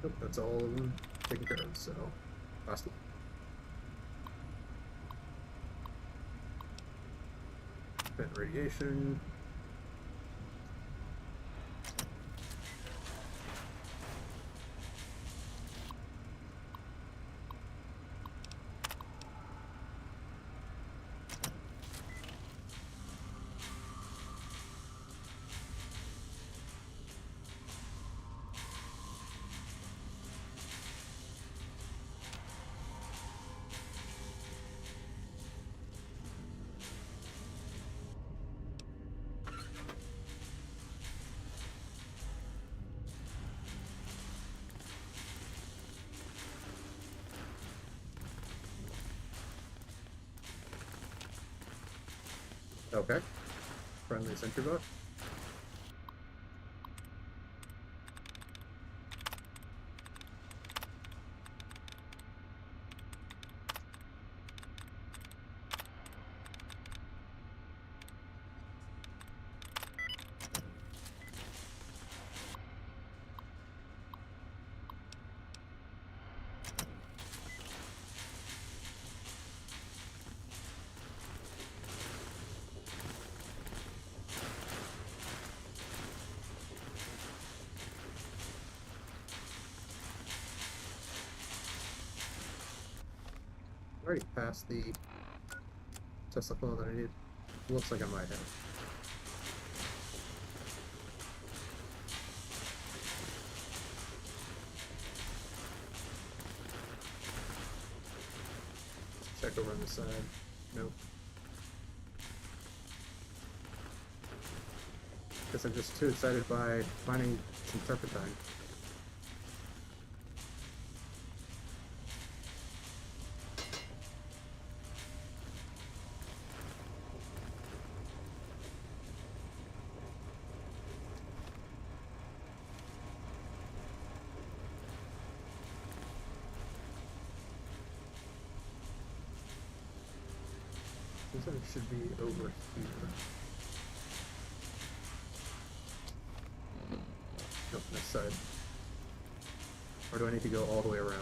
Nope, that's all of them taken care of, so last one. Vent radiation. Okay. Friendly sentry bot. Already passed the Tesla coil that I need. Looks like I might have. Check over on the side. Nope. Guess I'm just too excited by finding some turpentine. It should be over here. Nope, this side. Or do I need to go all the way around?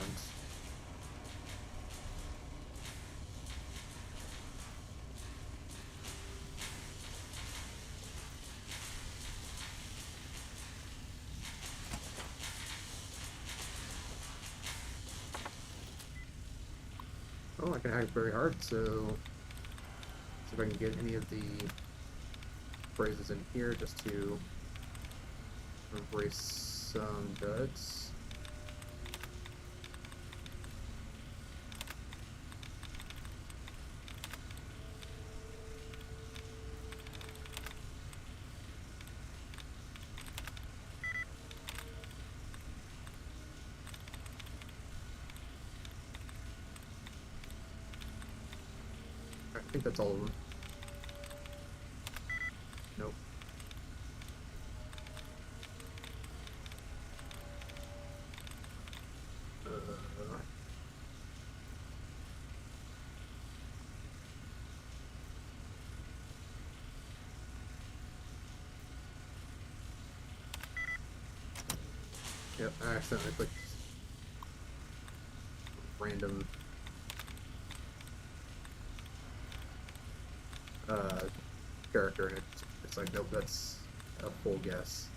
Oh, I can hack very hard, so see if I can get any of the phrases in here just to embrace some duds. I think that's all of them. Nope. Yep, I accidentally clicked random character, and it's like, nope, that's a full guess.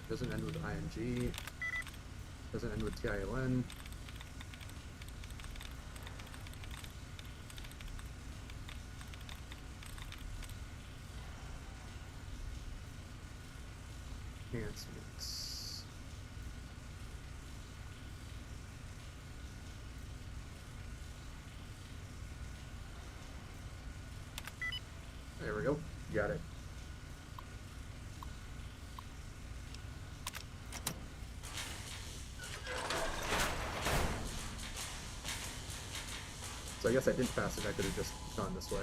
Doesn't end with ing. Doesn't end with TILN. Enhancements. There we go. Got it. So I guess I didn't pass it, I could have just gone this way.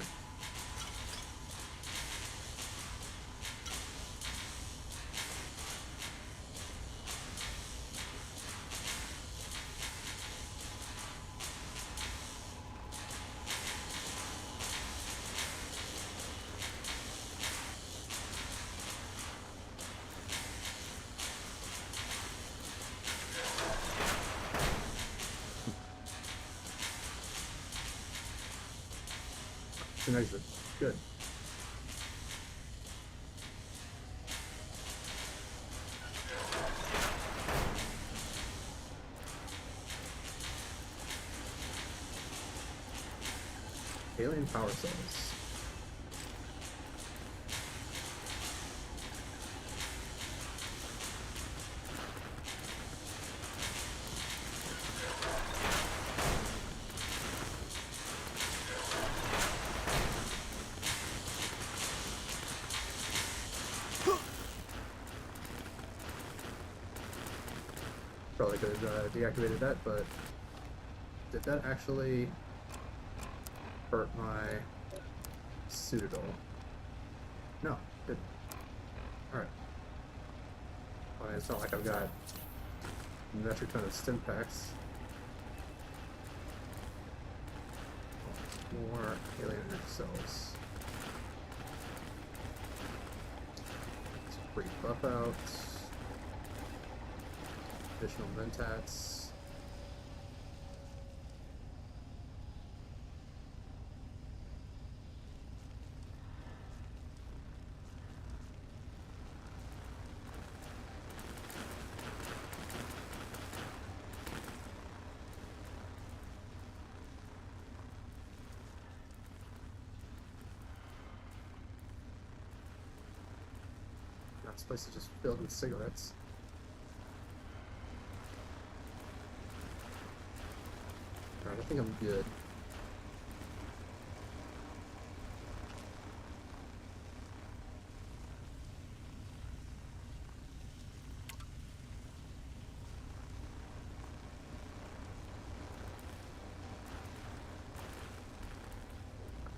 It's an exit. Good. Alien power cells. Probably could have deactivated that, but did that actually hurt my suit at all? No, it didn't. Alright. I mean, it's not like I've got a metric ton of stim packs. More alien energy cells. Let's free buff out. Additional mentats. This place is just filled with cigarettes. Alright, I think I'm good.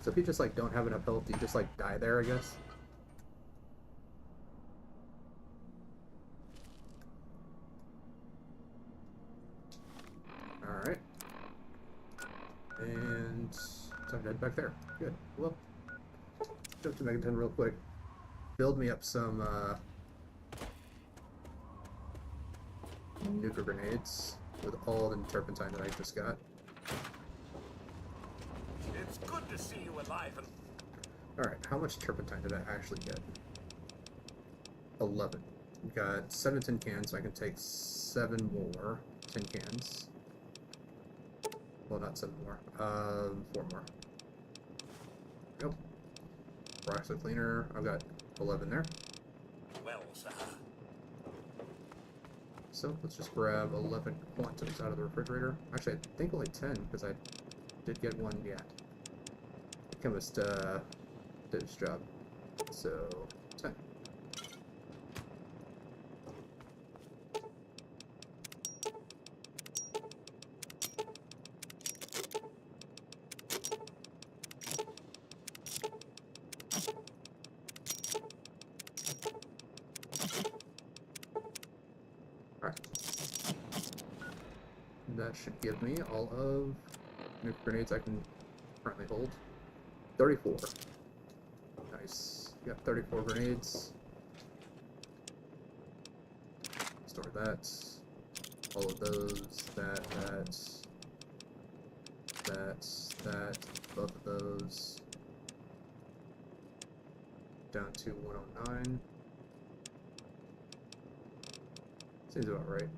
So if you just like don't have enough health, you just like die there, I guess. Alright. And time to head back there. Good. Well, jump to Megaton real quick. Build me up some nuclear grenades with all the turpentine that I just got. It's good to see you alive and... Alright, how much turpentine did I actually get? 11. Got 7 tin cans, so I can take 7 more tin cans. Well, not 7 more. 4 more. Nope. Peroxide cleaner. I've got 11 there. Well, sir. So let's just grab 11 quantums out of the refrigerator. Actually, I think only 10 because I did get one. Yeah. The chemist did his job. So 10. That should give me all of nuke grenades I can currently hold. 34. Nice. Got 34 grenades. Store that. All of those. That. Both of those. Down to 109. Seems about right.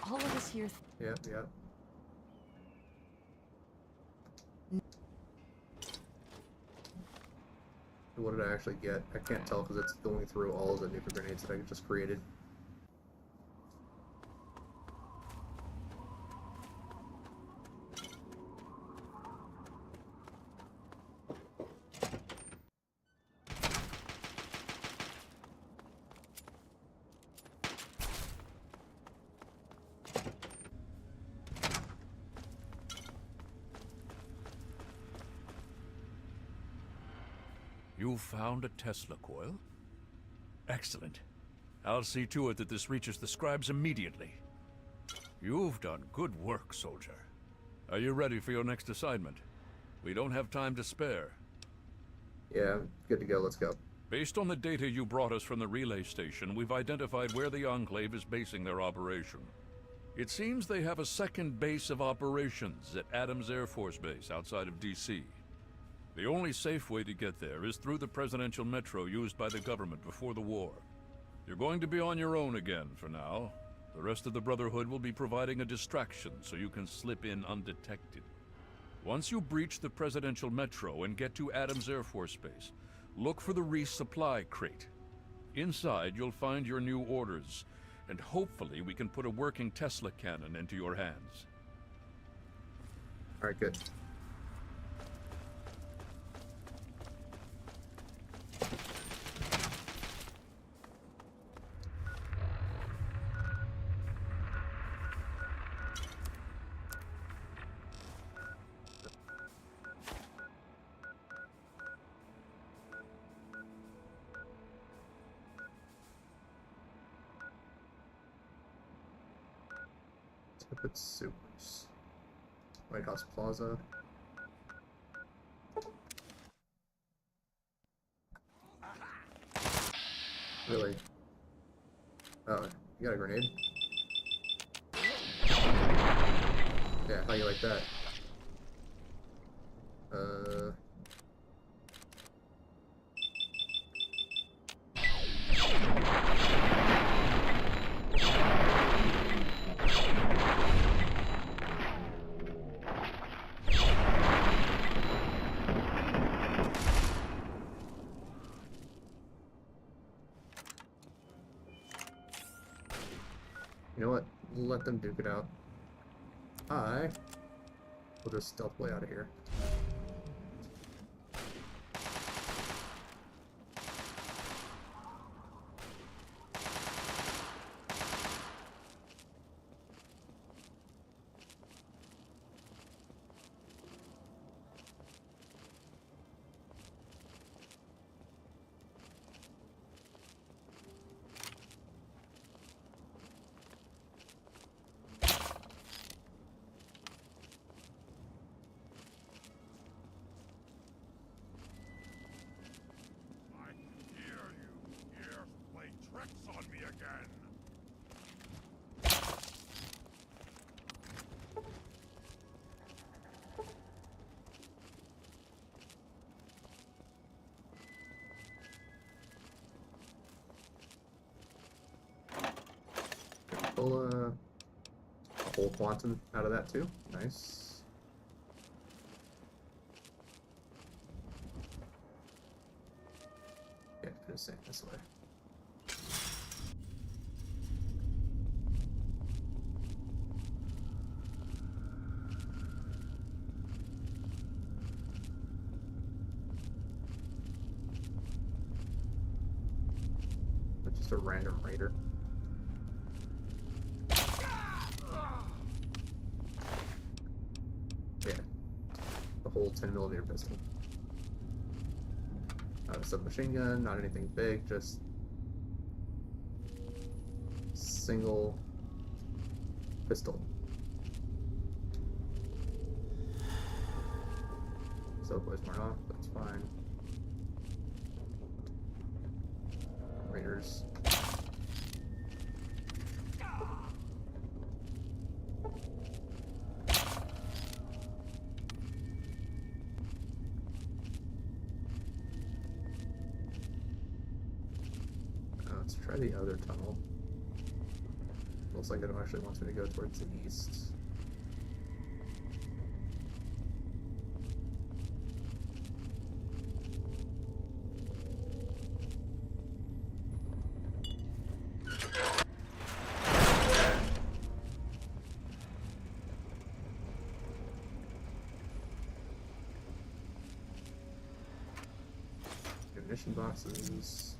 All of us here. Yep. What did I actually get? I can't tell because it's going through all of the nuclear grenades that I just created. You found a Tesla coil? Excellent. I'll see to it that this reaches the scribes immediately. You've done good work, soldier. Are you ready for your next assignment? We don't have time to spare. Yeah, good to go. Let's go. Based on the data you brought us from the relay station, we've identified where the Enclave is basing their operation. It seems they have a second base of operations at Adams Air Force Base outside of D.C. The only safe way to get there is through the presidential metro used by the government before the war. You're going to be on your own again for now. The rest of the Brotherhood will be providing a distraction so you can slip in undetected. Once you breach the presidential metro and get to Adams Air Force Base, look for the resupply crate. Inside, you'll find your new orders, and hopefully we can put a working Tesla cannon into your hands. All right, good. Stupid supers. White House Plaza. Really? Oh, you got a grenade? Yeah, how you like that? You know what? Let them duke it out. I will just stealth way out of here. On me again. Pull a whole quantum out of that too. Nice. Yeah, just saying this way. Just a random raider. Yeah. The whole 10mm pistol. Not a submachine gun, not anything big, just single pistol. So boys weren't off, that's fine. Raiders. Let's try the other tunnel. Looks like it actually wants me to go towards the east. Ammunition boxes.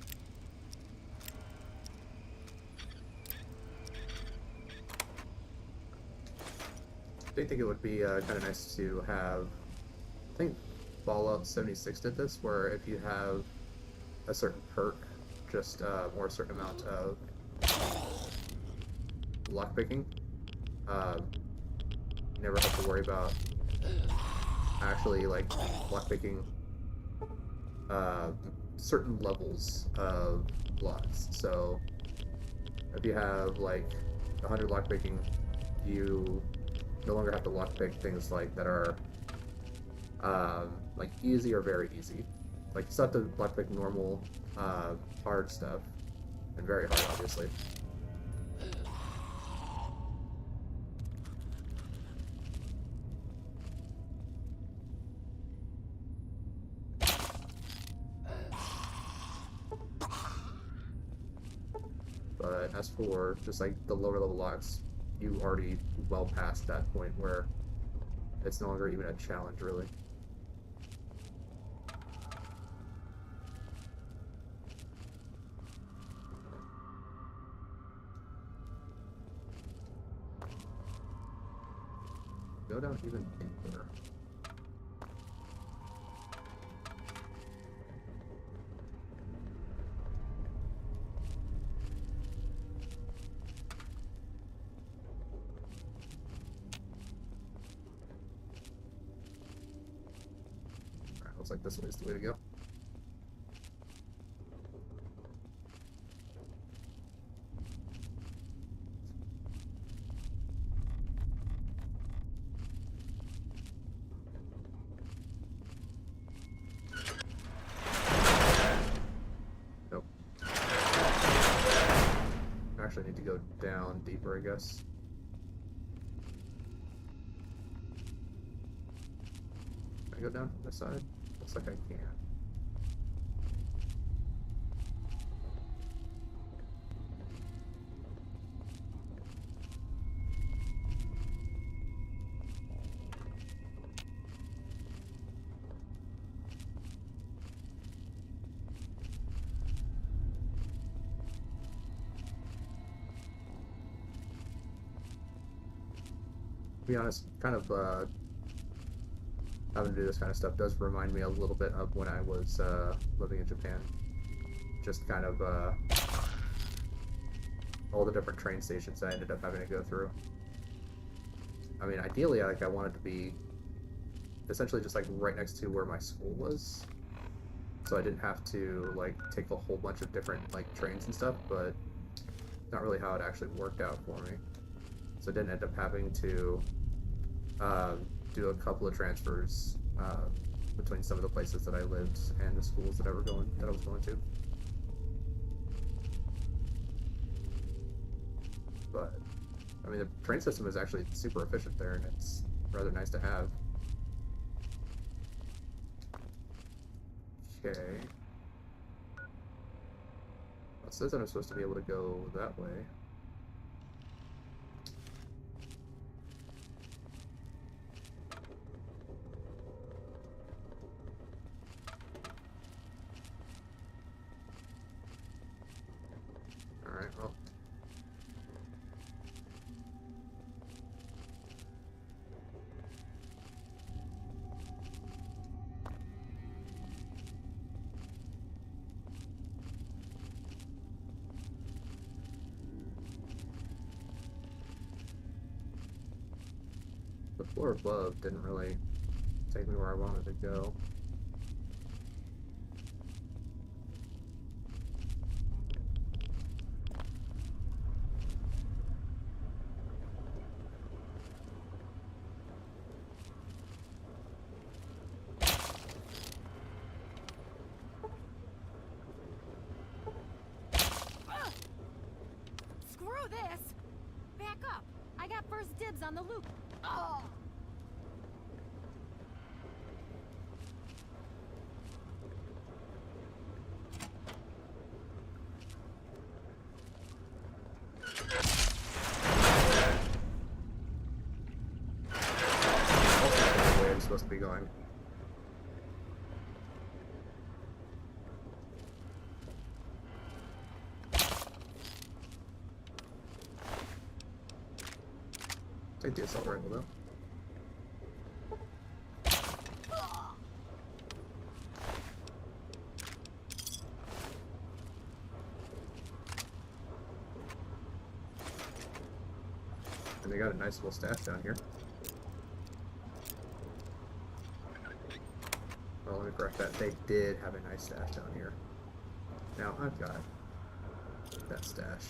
I think it would be kind of nice to have. I think Fallout 76 did this, where if you have a certain perk, just or a certain amount of lockpicking, you never have to worry about actually like lockpicking certain levels of locks. So if you have like 100 lockpicking, you no longer have to lockpick things like that are like easy or very easy. Like you still have to lockpick normal hard stuff, and very hard, obviously. But as for just like the lower level locks, you already well past that point where it's no longer even a challenge, really. Go down even deeper. Alright, looks like this way is the way to go. Actually, I need to go down deeper, I guess. Can I go down from this side? Looks like I can. To be honest, kind of having to do this kind of stuff does remind me a little bit of when I was living in Japan. Just kind of all the different train stations I ended up having to go through. I mean, ideally, I wanted to be essentially just like right next to where my school was, so I didn't have to like take a whole bunch of different like trains and stuff. But not really how it actually worked out for me. So I didn't end up having to do a couple of transfers between some of the places that I lived and the schools that I was going to. But I mean, the train system is actually super efficient there, and it's rather nice to have. Okay. It says that I'm supposed to be able to go that way. Alright, well. The floor above didn't really take me where I wanted to go. Screw this! Back up! I got first dibs on the loop. Oh! The way I'm supposed to be going. Take the assault rifle though. And they got a nice little stash down here. Well, let me correct that. They did have a nice stash down here. Now I've got that stash.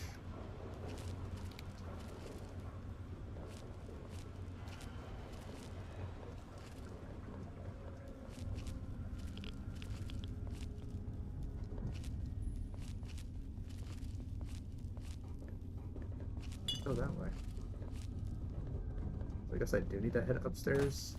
Go that way. So I guess I do need to head upstairs.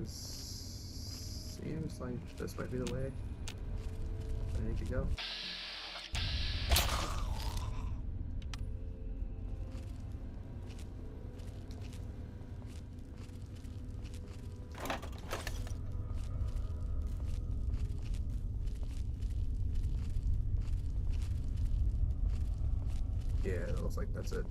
Seems like this might be the way I need to go. Yeah, it looks like that's it.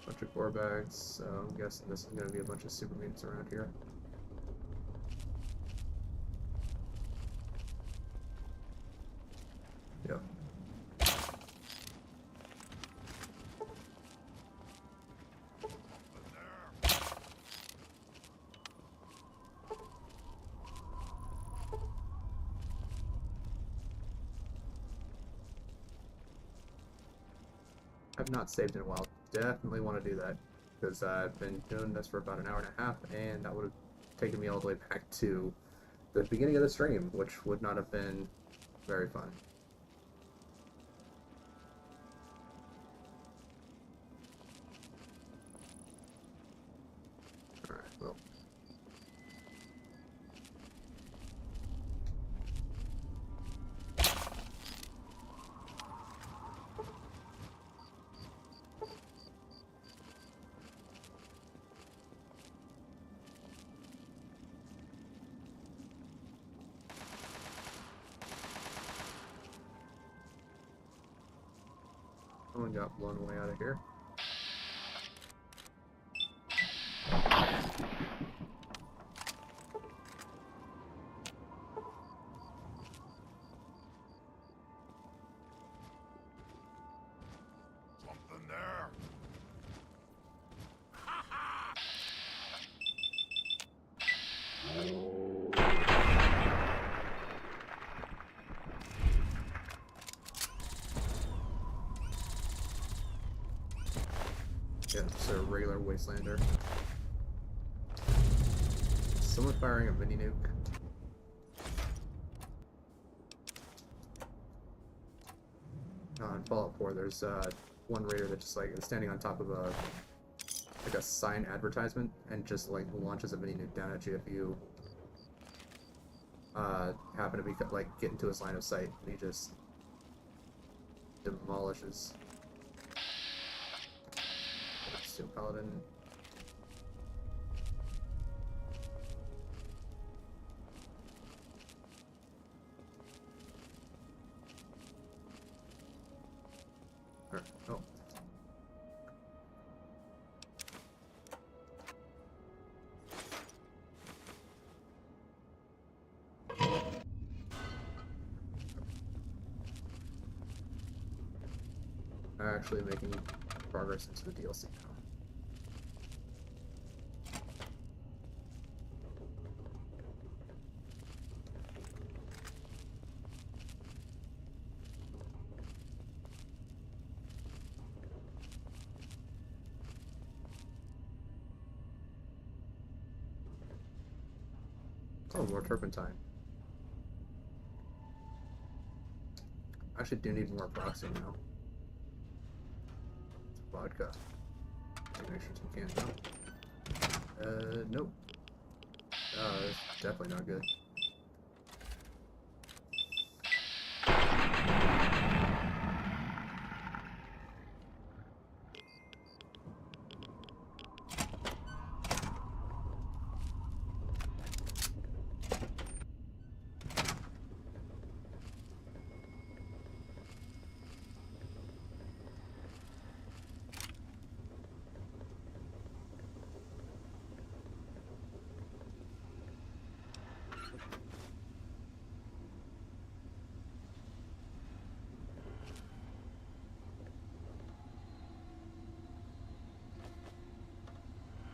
Bunch of core bags, so I'm guessing this is going to be a bunch of super mutants around here. Yep. I've not saved in a while. Definitely want to do that because I've been doing this for about an hour and a half, and that would have taken me all the way back to the beginning of the stream, which would not have been very fun. Alright, well. Someone got blown away out of here. Something there. Yeah, just a regular wastelander. Someone firing a mini nuke. In Fallout 4, there's one raider that just like is standing on top of a sign advertisement and just like launches a mini nuke down at you if you happen to be like get into his line of sight. And he just demolishes. Steel Paladin. Oh. Actually making progress into the DLC now. Oh, more turpentine. I actually do need more proxy now. Vodka. Make sure some cans out. Nope. It's definitely not good.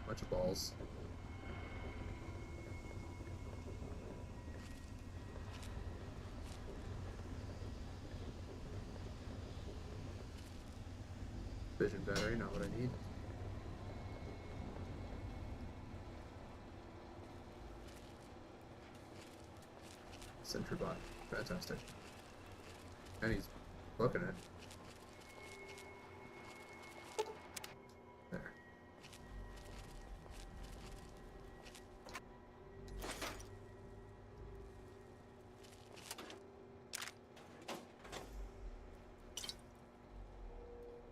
Bunch of balls. Vision battery, not what I need. Sentry bot, fantastic. And he's booking it. There.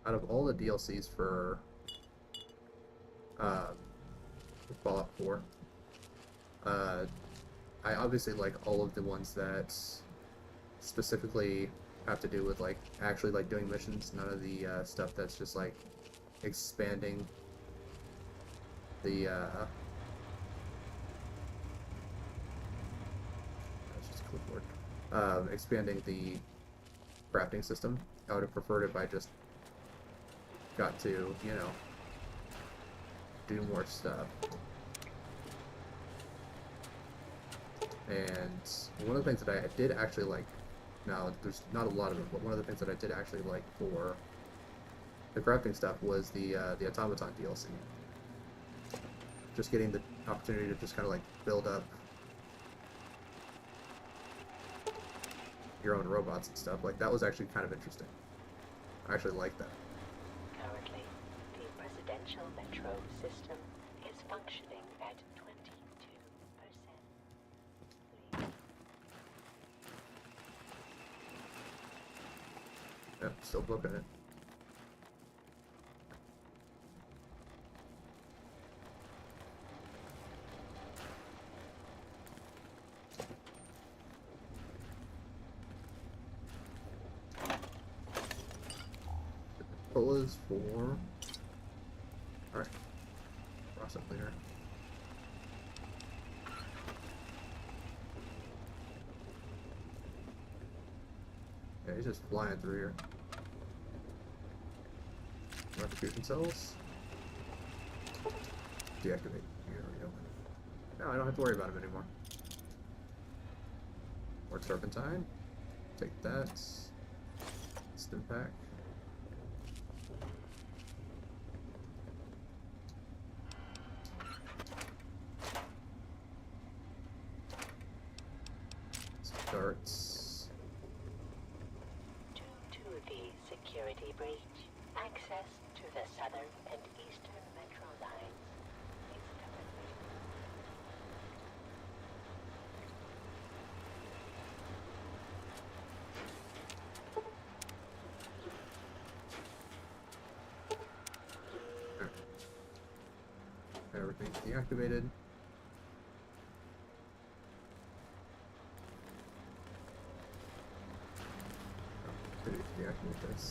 Out of all the DLCs for Fallout 4, I obviously like all of the ones that specifically have to do with like actually like doing missions. None of the stuff that's just like expanding the that's just a clipboard. Expanding the crafting system. I would have preferred if I just got to, you know, do more stuff. And one of the things that I did actually like, now there's not a lot of it, but one of the things that I did actually like for the crafting stuff was the Automaton DLC. Just getting the opportunity to just kind of like build up your own robots and stuff, like that was actually kind of interesting. I actually like that. Currently, the residential metro system is functioning at 22%. Yep, still booking it. Colas for... Alright. Process cleaner. Yeah, he's just flying through here. Retribution cells. Deactivate. Here we go. No, I don't have to worry about him anymore. More turpentine. Take that. Stim pack. Darts. Due to the security breach, access to the southern and eastern metro lines is currently... Everything's deactivated. Deactivate this.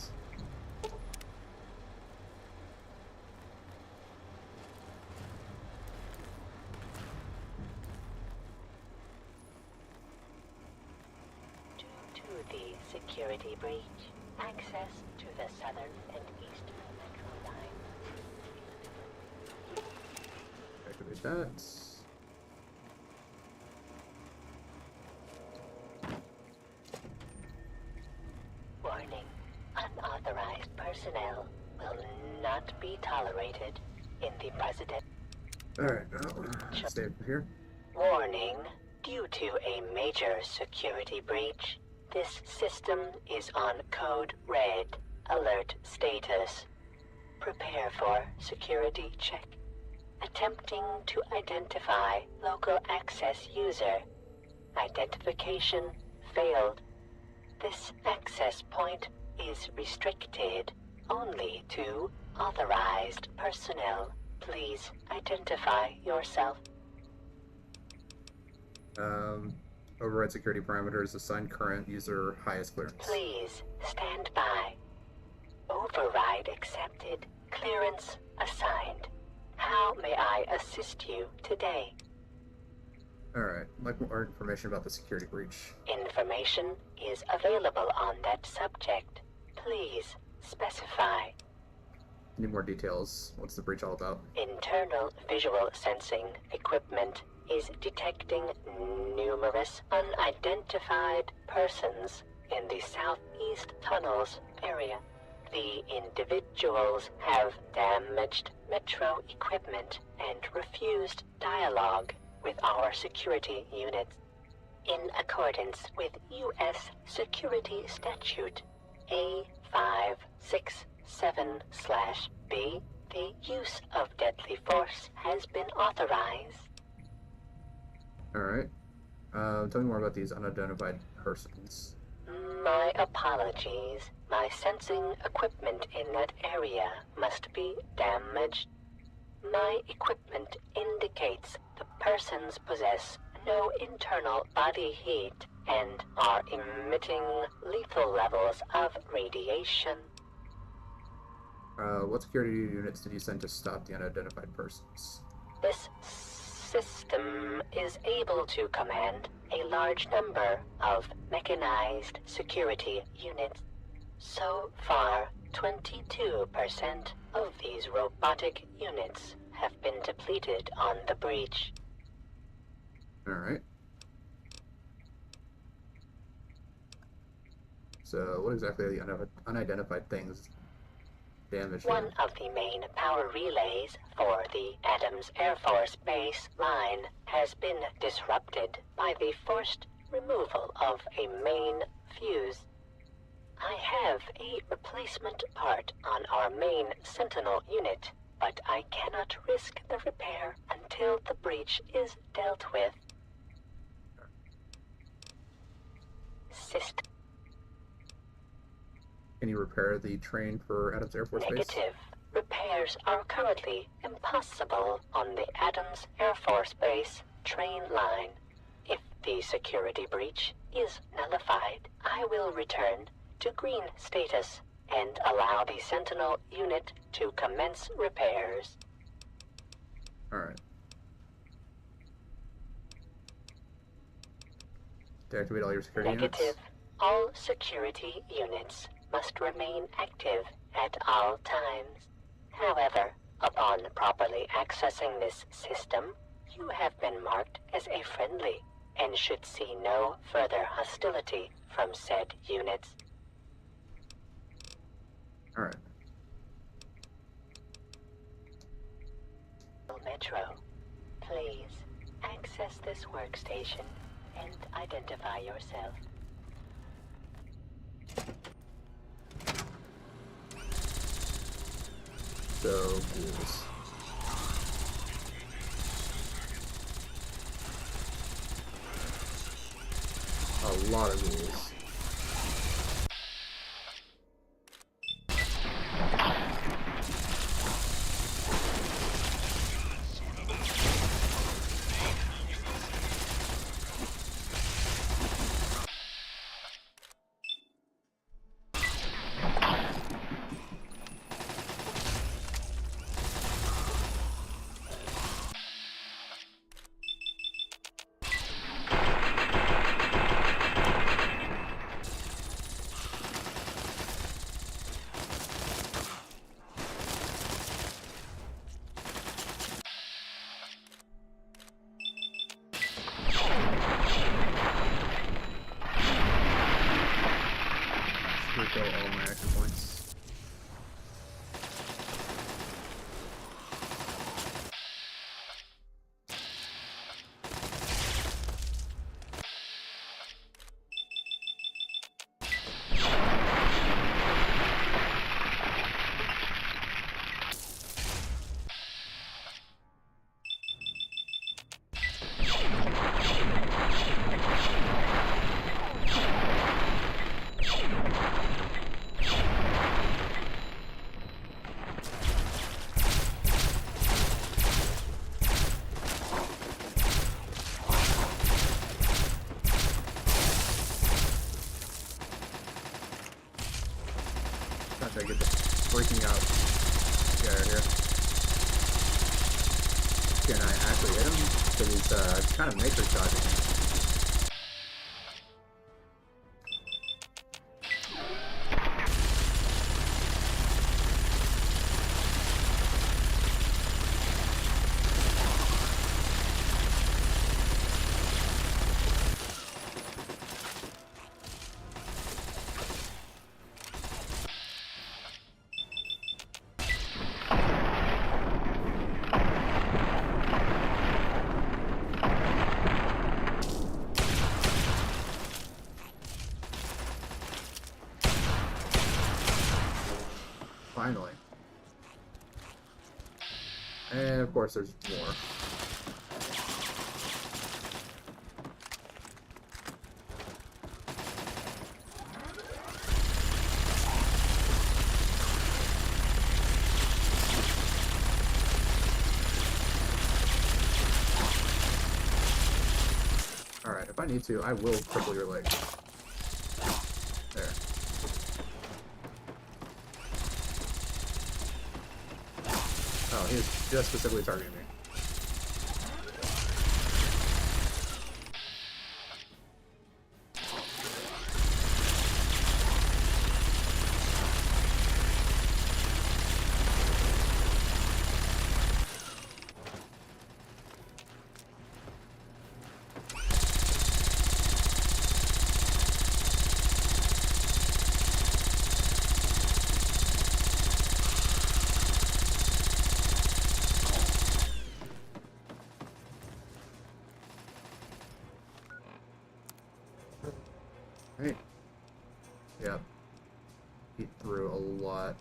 Due to the security breach, access to the southern and eastern metro lines. Activate that. Warning. Unauthorized personnel will not be tolerated in the president. Alright, now stay here. Warning. Due to a major security breach, this system is on code red. Alert status. Prepare for security check. Attempting to identify local access user. Identification failed. This access point is restricted only to authorized personnel. Please identify yourself. Override security parameters. Assign current user highest clearance. Please stand by. Override accepted. Clearance assigned. How may I assist you today? Alright, I'd like more information about the security breach. Information is available on that subject. Please specify. Need more details. What's the breach all about? Internal visual sensing equipment is detecting numerous unidentified persons in the southeast tunnels area. The individuals have damaged metro equipment and refused dialogue with our security units. In accordance with U.S. Security Statute A567/B, the use of deadly force has been authorized. Alright. Tell me more about these unidentified persons. My apologies. My sensing equipment in that area must be damaged. My equipment indicates the persons possess no internal body heat and are emitting lethal levels of radiation. What security units did you send to stop the unidentified persons? This system is able to command a large number of mechanized security units. So far, 22% of these robotic units have been depleted on the breach. Alright. So, what exactly are the unidentified things damaged? One of the main power relays for the Adams Air Force Base line has been disrupted by the forced removal of a main fuse. I have a replacement part on our main Sentinel unit, but I cannot risk the repair until the breach is dealt with. System. Can you repair the train for Adams Air Force Base? Negative. Repairs are currently impossible on the Adams Air Force Base train line. If the security breach is nullified, I will return to green status and allow the Sentinel unit to commence repairs. Alright. Deactivate all your security Negative. units? All security units must remain active at all times. However, upon properly accessing this system, you have been marked as a friendly and should see no further hostility from said units. Alright. Metro, please access this workstation and identify yourself. So, ghouls. A lot of ghouls. after I get the freaking out scare here. Can I actually hit him? Because he's kind of matrix dodging me. Finally. And of course there's more. Alright, if I need to, I will cripple your leg. There. Oh, he was just specifically targeting me. Right. Yep. He threw a lot.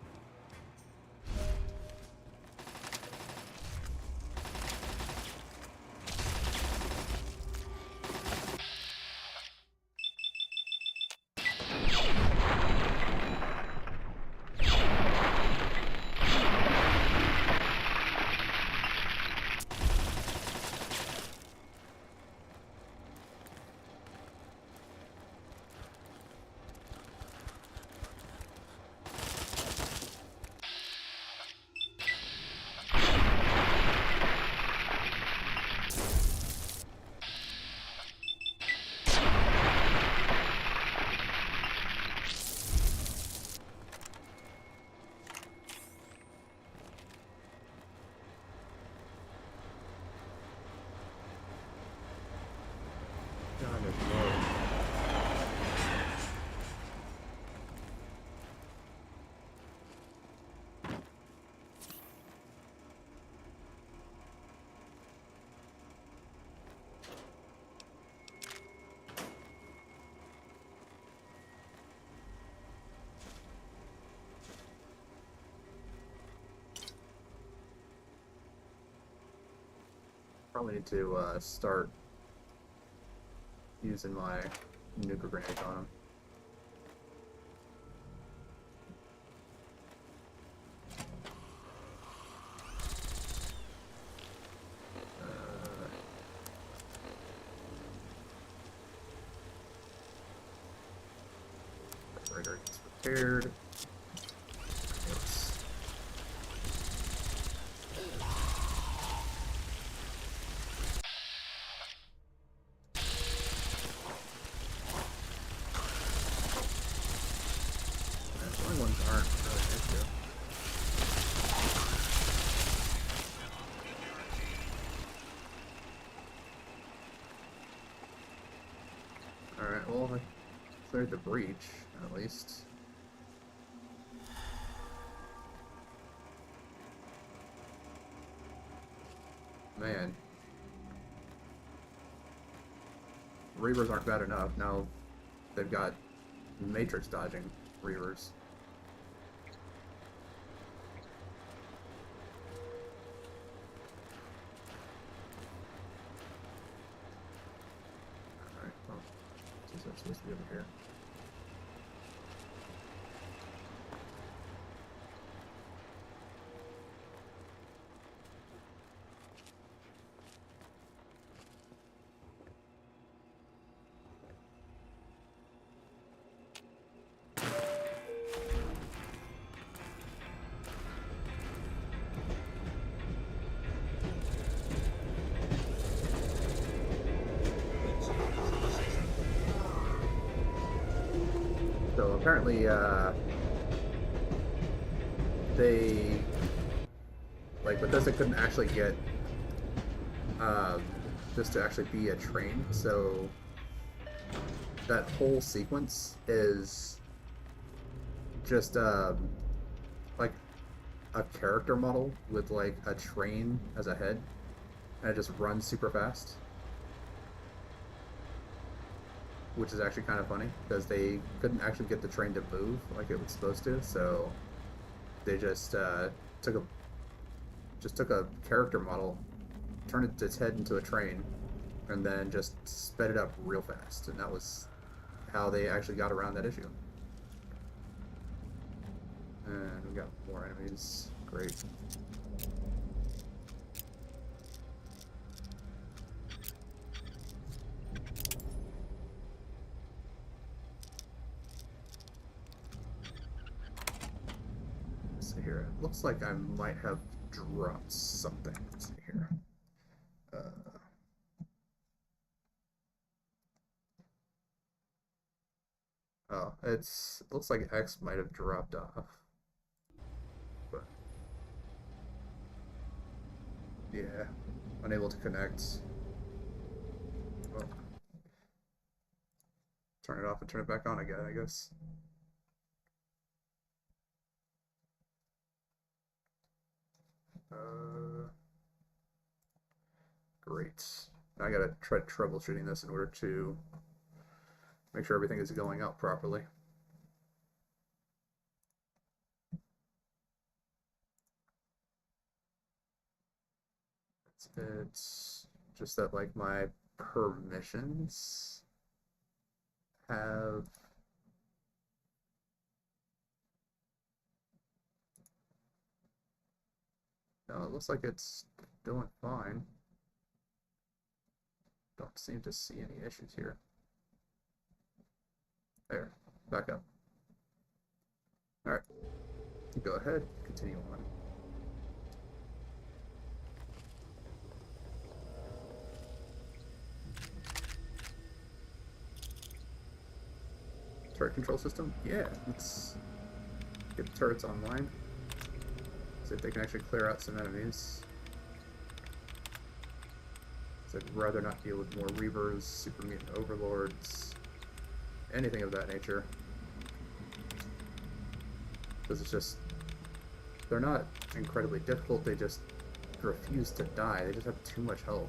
God, there's more. Probably need to start using my nuclear grenades on him. Radar gets repaired. Yes. The only ones aren't really an issue. Alright, well, I cleared the breach, at least. Man. Reavers aren't bad enough. Now they've got matrix dodging Reavers. Alright, well, since I'm supposed to be over here. So apparently, they, like, Bethesda couldn't actually get this to actually be a train, so that whole sequence is just like a character model with like a train as a head, and it just runs super fast, which is actually kind of funny because they couldn't actually get the train to move like it was supposed to, so they just took a character model, turned its head into a train, and then just sped it up real fast, and that was how they actually got around that issue. And we got more enemies. Great. Let's see here. It looks like I might have dropped something. Let's see here. Oh, it looks like X might have dropped off. But yeah, unable to connect. Well, turn it off and turn it back on again, I guess. Great. Now I gotta try troubleshooting this in order to make sure everything is going out properly. It's just that, like, my permissions have no, it looks like it's doing fine. Don't seem to see any issues here. There, back up. Alright, go ahead, continue on. Turret control system? Yeah, let's get the turrets online. See if they can actually clear out some enemies. So I'd rather not deal with more Reavers, super mutant overlords, anything of that nature. Because it's just, they're not incredibly difficult, they just refuse to die, they just have too much health.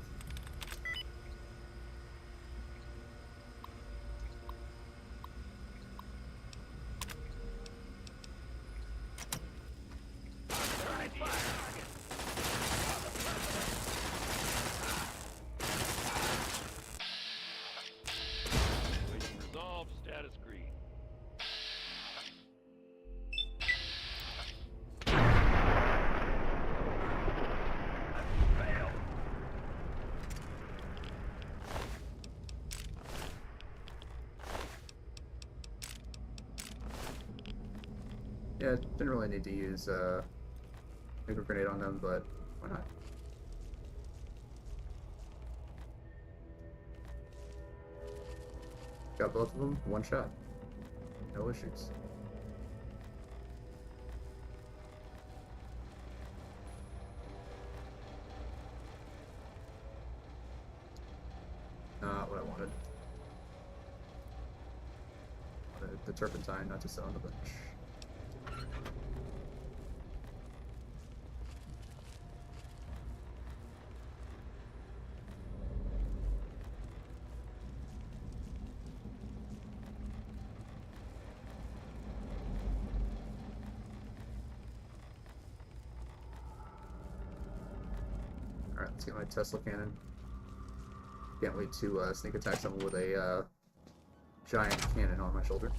Resolved, status green. Yeah, didn't really need to use Nuclear Grenade on them, but why not? Got both of them, one shot. No issues. Not what I wanted. The turpentine, not to sit on the bench. Alright, let's get my Tesla cannon. Can't wait to sneak attack someone with a giant cannon on my shoulder.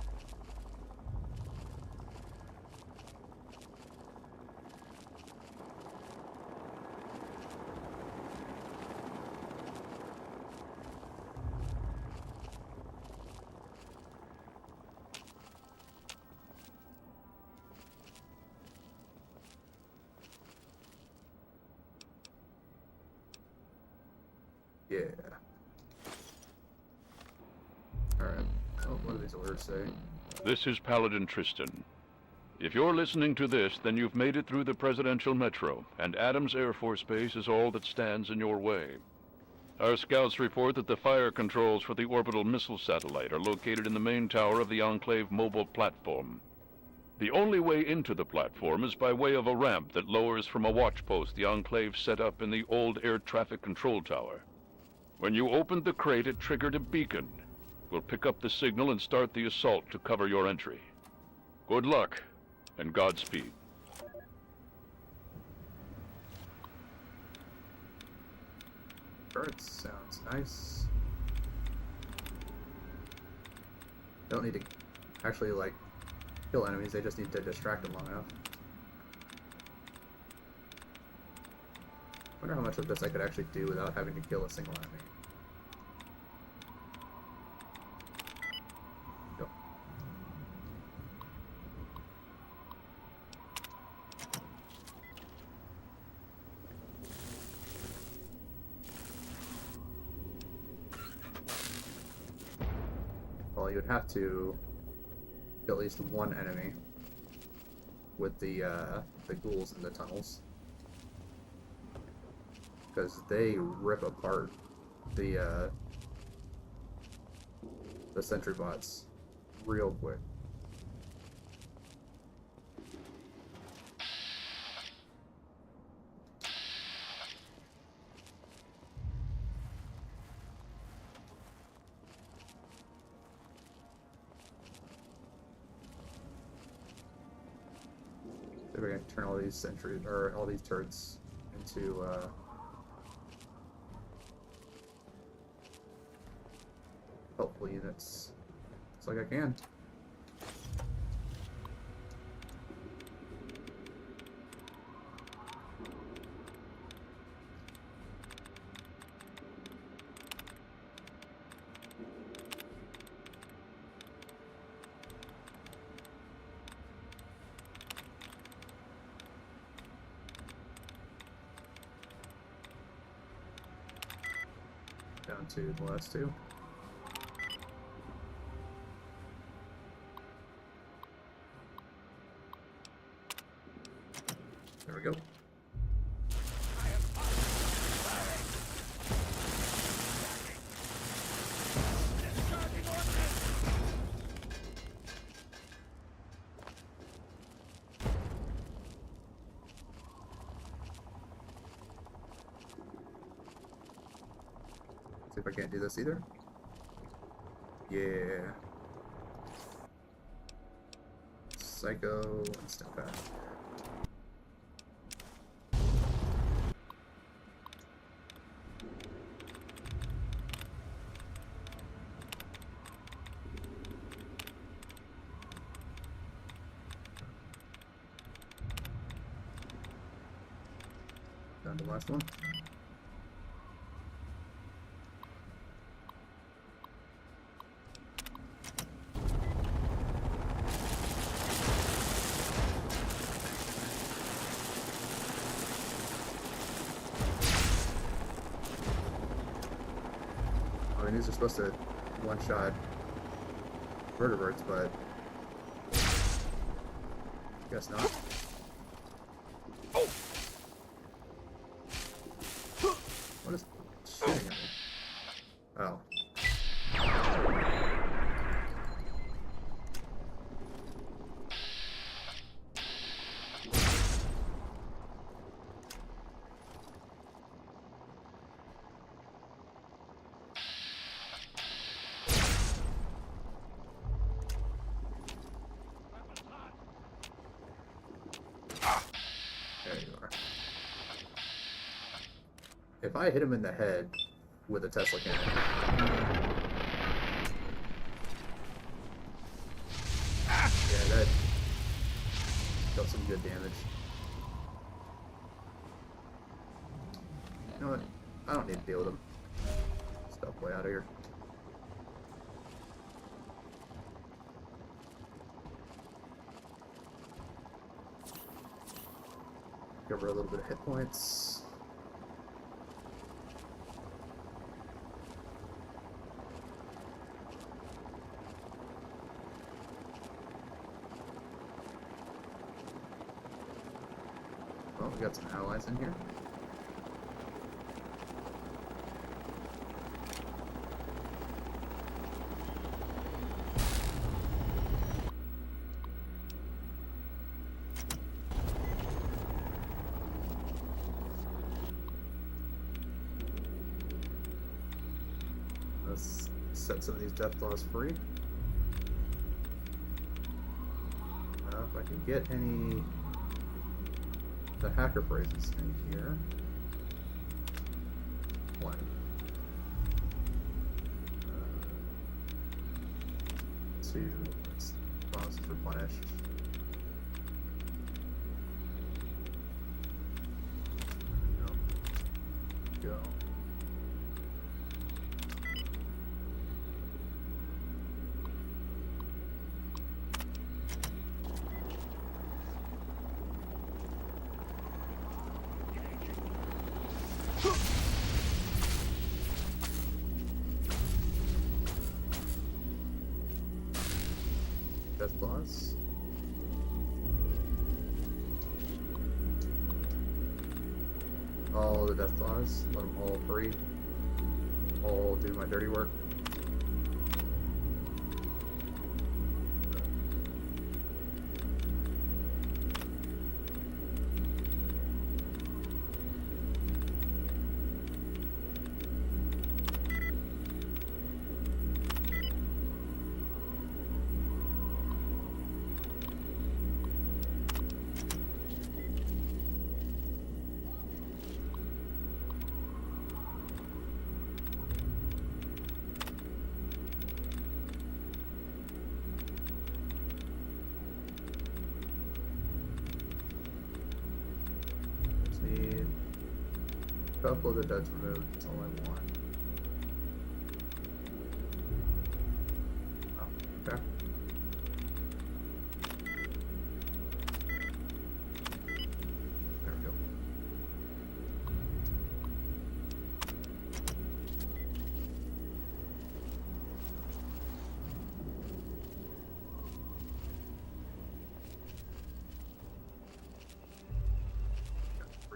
Yeah. Alright. Oh, what do these orders say? This is Paladin Tristan. If you're listening to this, then you've made it through the Presidential Metro, and Adams Air Force Base is all that stands in your way. Our scouts report that the fire controls for the orbital missile satellite are located in the main tower of the Enclave mobile platform. The only way into the platform is by way of a ramp that lowers from a watch post the Enclave set up in the old air traffic control tower. When you opened the crate, it triggered a beacon. We'll pick up the signal and start the assault to cover your entry. Good luck, and Godspeed. Birds sounds nice. Don't need to actually, like, kill enemies, they just need to distract them long enough. Wonder how much of this I could actually do without having to kill a single enemy. Go. Well, you'd have to kill at least one enemy with the ghouls in the tunnels, because they rip apart the sentry bots real quick. So we're gonna turn all these sentries, or all these turrets, into helpful units. Looks like I can. Down to the last two. There we go. See if I can't do this either. Yeah. Psycho and step back. Down to the last one. I mean, these are supposed to one-shot vertebrates, but I guess not. What is shooting at me? Oh. There you are. If I hit him in the head with a Tesla cannon, yeah, that dealt some good damage. You know what? I don't need to deal with him. Stuff way out of here. Cover a little bit of hit points. we got some allies in here. Let's set some of these death laws free. If I can get any the hacker phrases in here. One. Two. Bombs replenished. Go. Death claws. All the death claws. Let them all free. All do my dirty work. Need a couple of the deads removed. That's all I want. Oh, okay. There we go.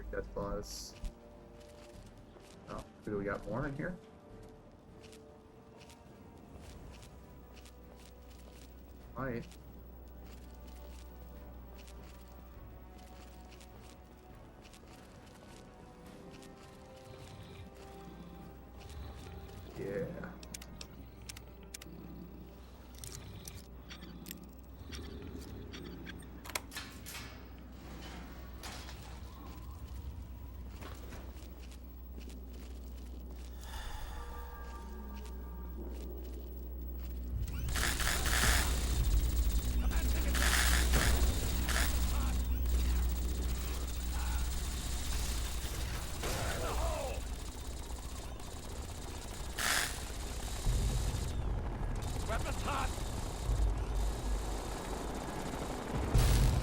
Death claws. Oh, do we got more in here? Might. Yeah.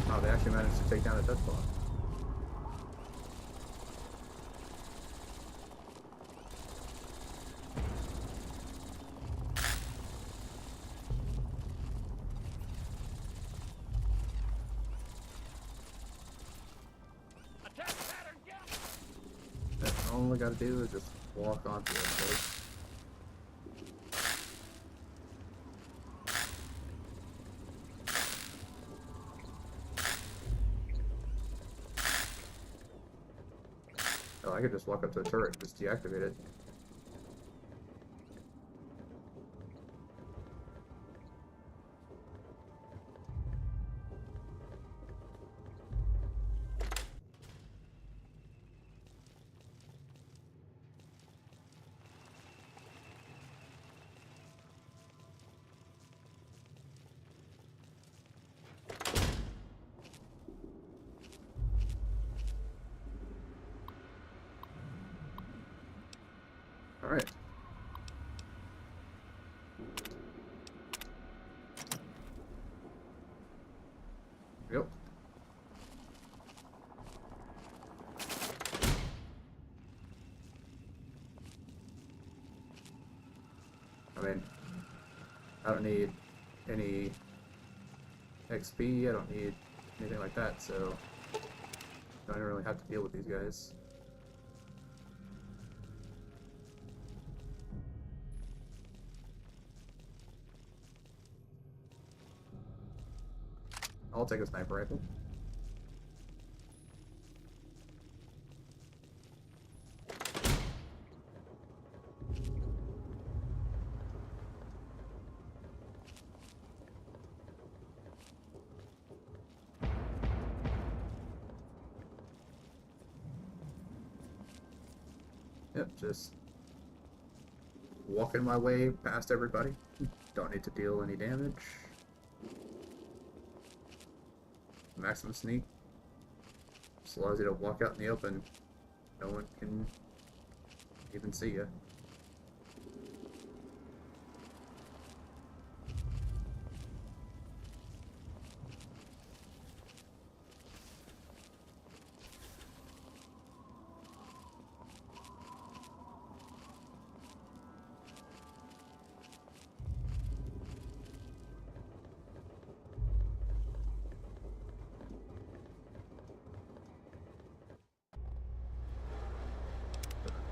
Oh, they actually managed to take down a death claw. All I gotta do is just walk onto it, buddy. Oh, I could just walk up to a turret and just deactivate it. All right. Yep. I mean, I don't need any XP, I don't need anything like that, so Don't really have to deal with these guys. I'll take a sniper rifle. Yep, just walking my way past everybody. Don't need to deal any damage. Maximum sneak. Just allows you to walk out in the open. No one can even see you.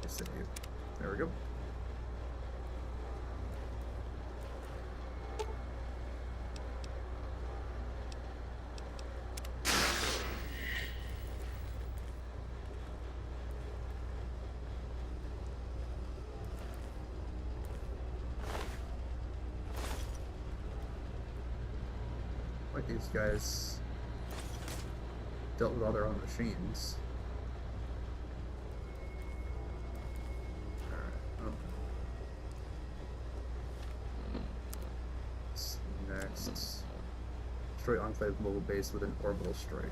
Save. There we go. Like these guys dealt with all their own machines. Next, destroy Enclave mobile base with an orbital strike.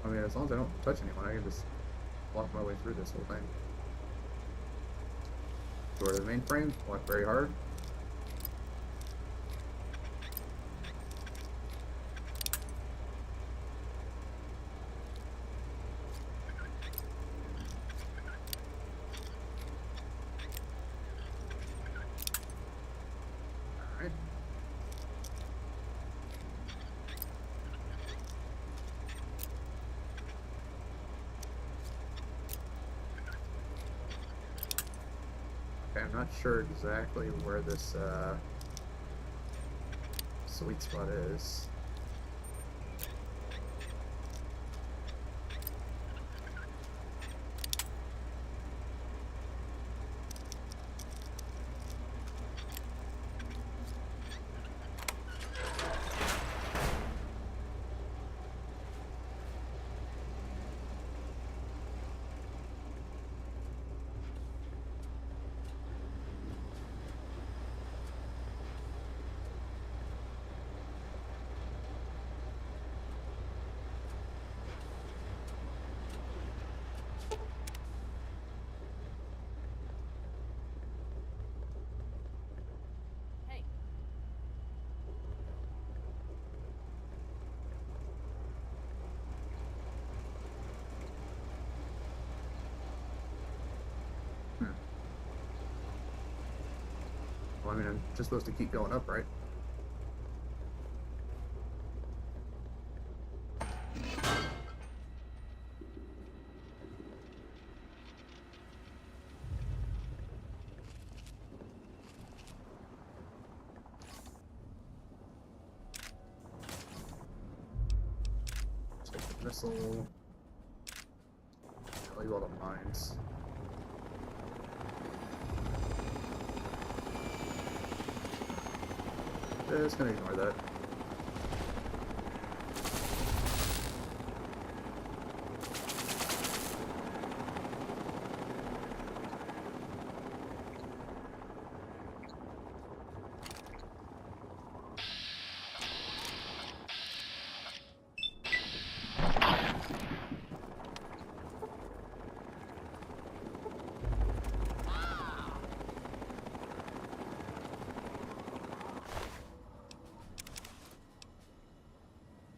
I mean, as long as I don't touch anyone, I can just walk my way through this whole thing. Door to the mainframe, walk very hard. Alright. Okay, I'm not sure exactly where this sweet spot is. Well, I mean, I'm just supposed to keep going up, right? Take the missile. I'll leave all the mines. Just gonna ignore that.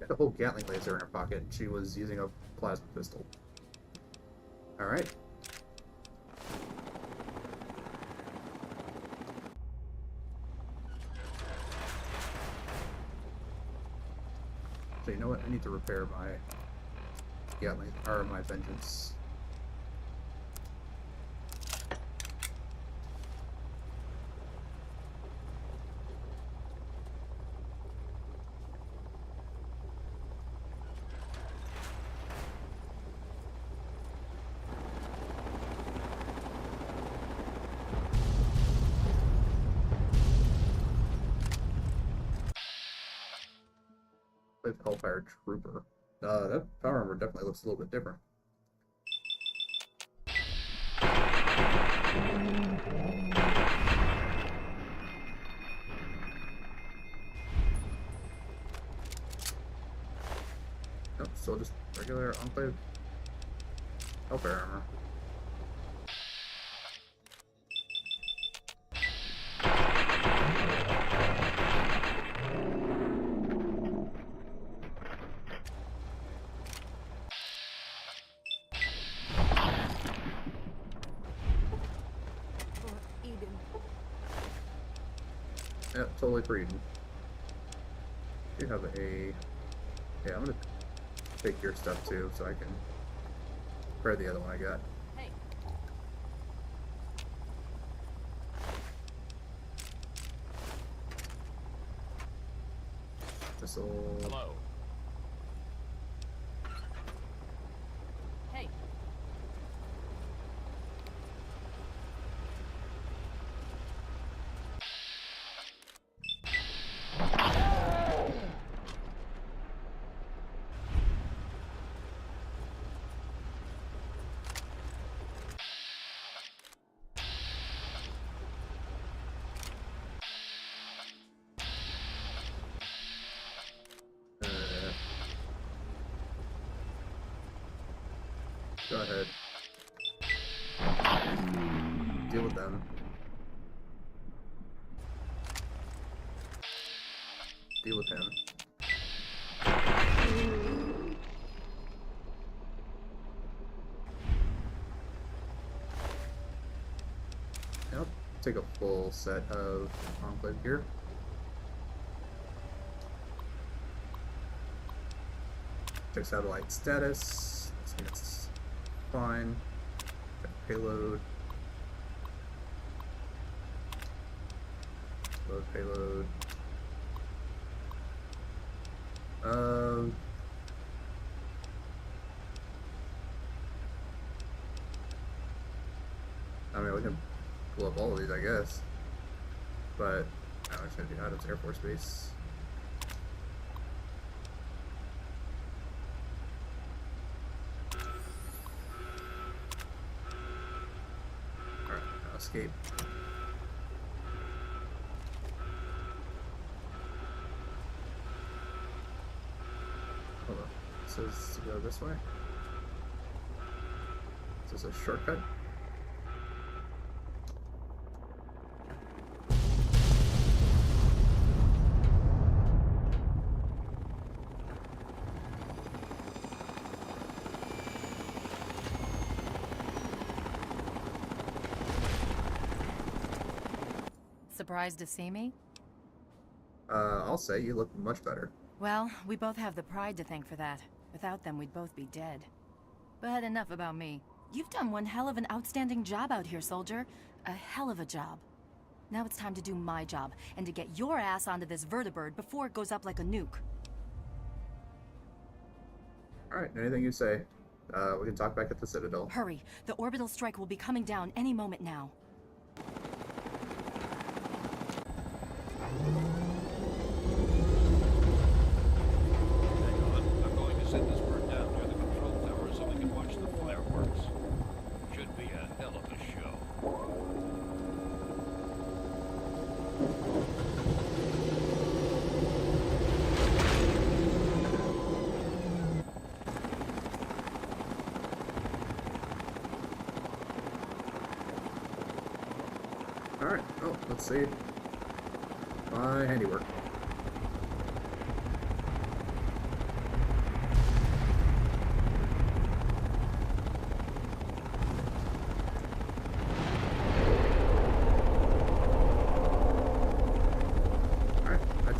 had a whole Gatling laser in her pocket, and she was using a plasma pistol. Alright. So you know what? I need to repair my Gatling, or my Vengeance. Hellfire Trooper. That power armor definitely looks a little bit different. Nope, still just regular Enclave Hellfire armor. Yep, totally for Eden. You have a... Yeah, I'm gonna take your stuff too, so I can repair the other one I got. Hey. Missile... Hello. Hey. Go ahead. Deal with them. Deal with him. Yep. Take a full set of Enclave gear. Check satellite status. It's fine. Check payload. Load payload. I mean, we can pull up all of these, I guess. But no, it's gonna be Adams Air Force Base. Alright, now escape. Hold on. It says to go this way. Is this a shortcut? Surprised to see me? I'll say you look much better. Well, we both have the pride to thank for that. Without them, we'd both be dead. But enough about me. You've done one hell of an outstanding job out here, soldier. A hell of a job. Now it's time to do my job, and to get your ass onto this vertibird before it goes up like a nuke. Alright, anything you say. We can talk back at the Citadel. Hurry. The orbital strike will be coming down any moment now. I'm going to set this bird down near the control tower so we can watch the fireworks. Should be a hell of a show. Alright, oh, let's see. My handiwork.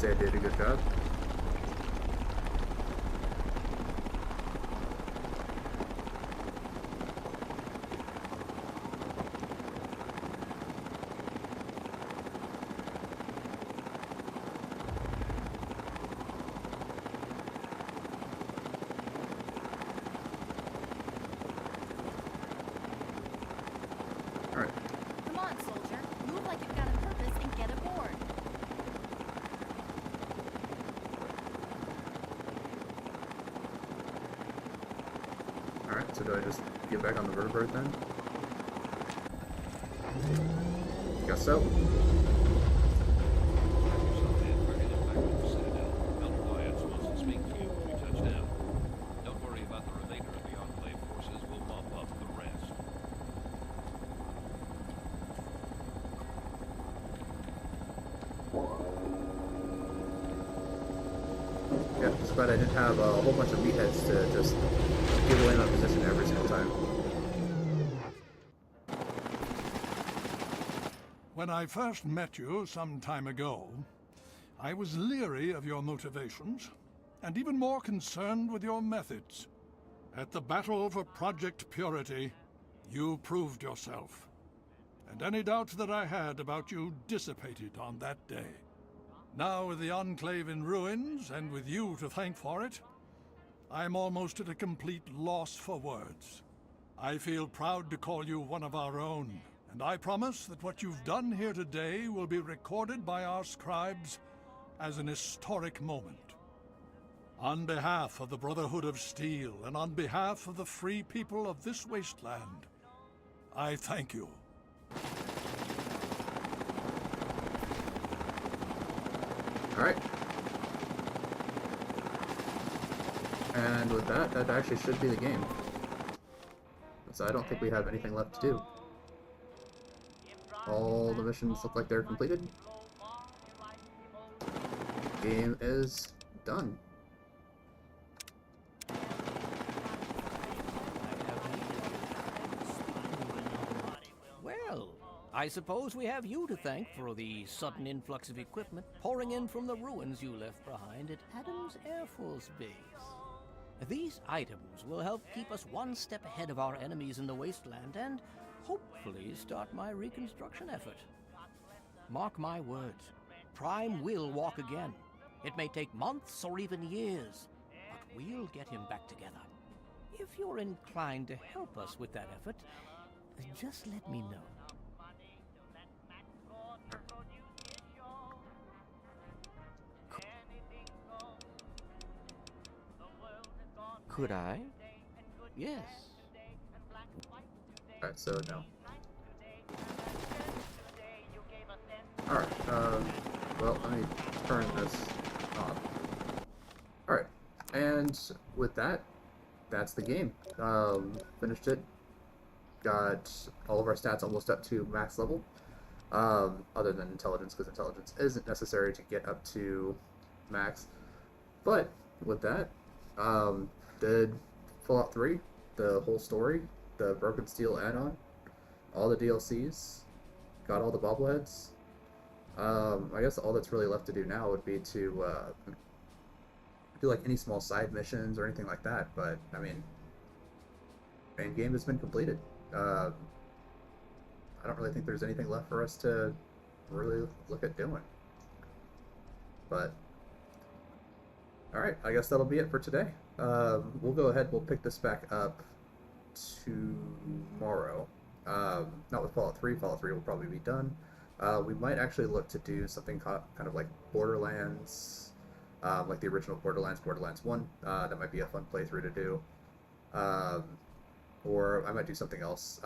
say I did a good job. Come on, soldier. Move like you've got a purpose and get aboard. Alright, so do I just get back on the vertebrate then? Guess so. Don't worry about the remainder of the Enclave forces. We'll mop up the rest. Yeah, just glad I didn't have a whole bunch of meatheads to just give away my position every single time. When I first met you some time ago, I was leery of your motivations, and even more concerned with your methods. At the battle for Project Purity, you proved yourself, and any doubts that I had about you dissipated on that day. Now, with the Enclave in ruins, and with you to thank for it, I'm almost at a complete loss for words. I feel proud to call you one of our own, and I promise that what you've done here today will be recorded by our scribes as an historic moment. On behalf of the Brotherhood of Steel, and on behalf of the free people of this wasteland, I thank you. Alright. And with that, that actually should be the game. So I don't think we have anything left to do. All the missions look like they're completed. Game is done. Well, I suppose we have you to thank for the sudden influx of equipment pouring in from the ruins you left behind at Adams Air Force Base. These items will help keep us one step ahead of our enemies in the wasteland and hopefully start my reconstruction effort. Mark my words, Prime will walk again. It may take months or even years, but we'll get him back together. If you're inclined to help us with that effort, just let me know. Could I? Yes. Alright, so no. Alright, well, let me turn this off. Alright, and with that, that's the game. Finished it. Got all of our stats almost up to max level. Other than intelligence, because intelligence isn't necessary to get up to max. But with that, did Fallout 3, the whole story, the Broken Steel add-on, all the DLCs, got all the bobbleheads. I guess all that's really left to do now would be to do like any small side missions or anything like that. But I mean, main game has been completed. I don't really think there's anything left for us to really look at doing. But alright, I guess that'll be it for today. We'll go ahead, we'll pick this back up tomorrow. Not with Fallout 3. Fallout 3 will probably be done. We might actually look to do something kind of like Borderlands, like the original Borderlands, Borderlands 1. That might be a fun playthrough to do. Or I might do something else.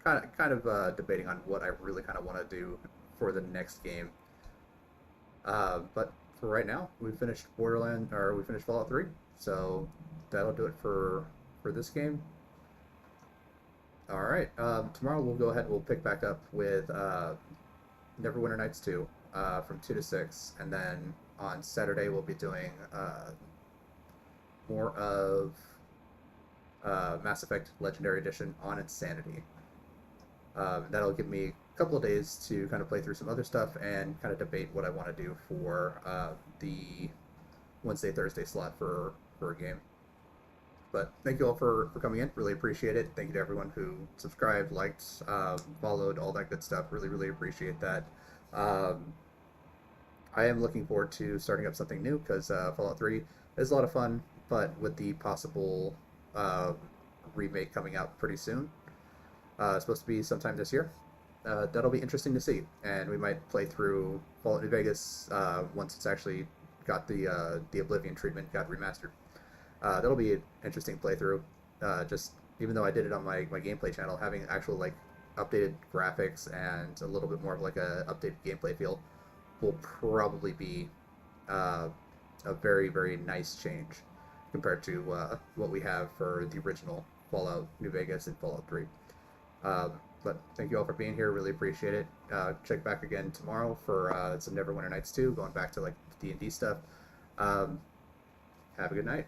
Kind of debating on what I really kind of want to do for the next game. But for right now, we finished we finished Fallout 3, so that'll do it for this game. All right, tomorrow we'll go ahead. We'll pick back up with Neverwinter Nights 2 from 2 to 6, and then on Saturday we'll be doing more of Mass Effect Legendary Edition on Insanity. That'll give me couple of days to kind of play through some other stuff and kind of debate what I want to do for the Wednesday, Thursday slot for a game. But thank you all for coming in. Really appreciate it. Thank you to everyone who subscribed, liked, followed, all that good stuff. Really, really appreciate that. I am looking forward to starting up something new because Fallout 3 is a lot of fun, but with the possible remake coming out pretty soon, it's supposed to be sometime this year. That'll be interesting to see, and we might play through Fallout New Vegas once it's actually got the Oblivion treatment, got remastered. That'll be an interesting playthrough. Just even though I did it on my gameplay channel, having actual like updated graphics and a little bit more of like a updated gameplay feel will probably be a very, very nice change compared to what we have for the original Fallout New Vegas and Fallout 3. But thank you all for being here. Really appreciate it. Check back again tomorrow for some Neverwinter Nights 2, going back to like D&D stuff. Have a good night.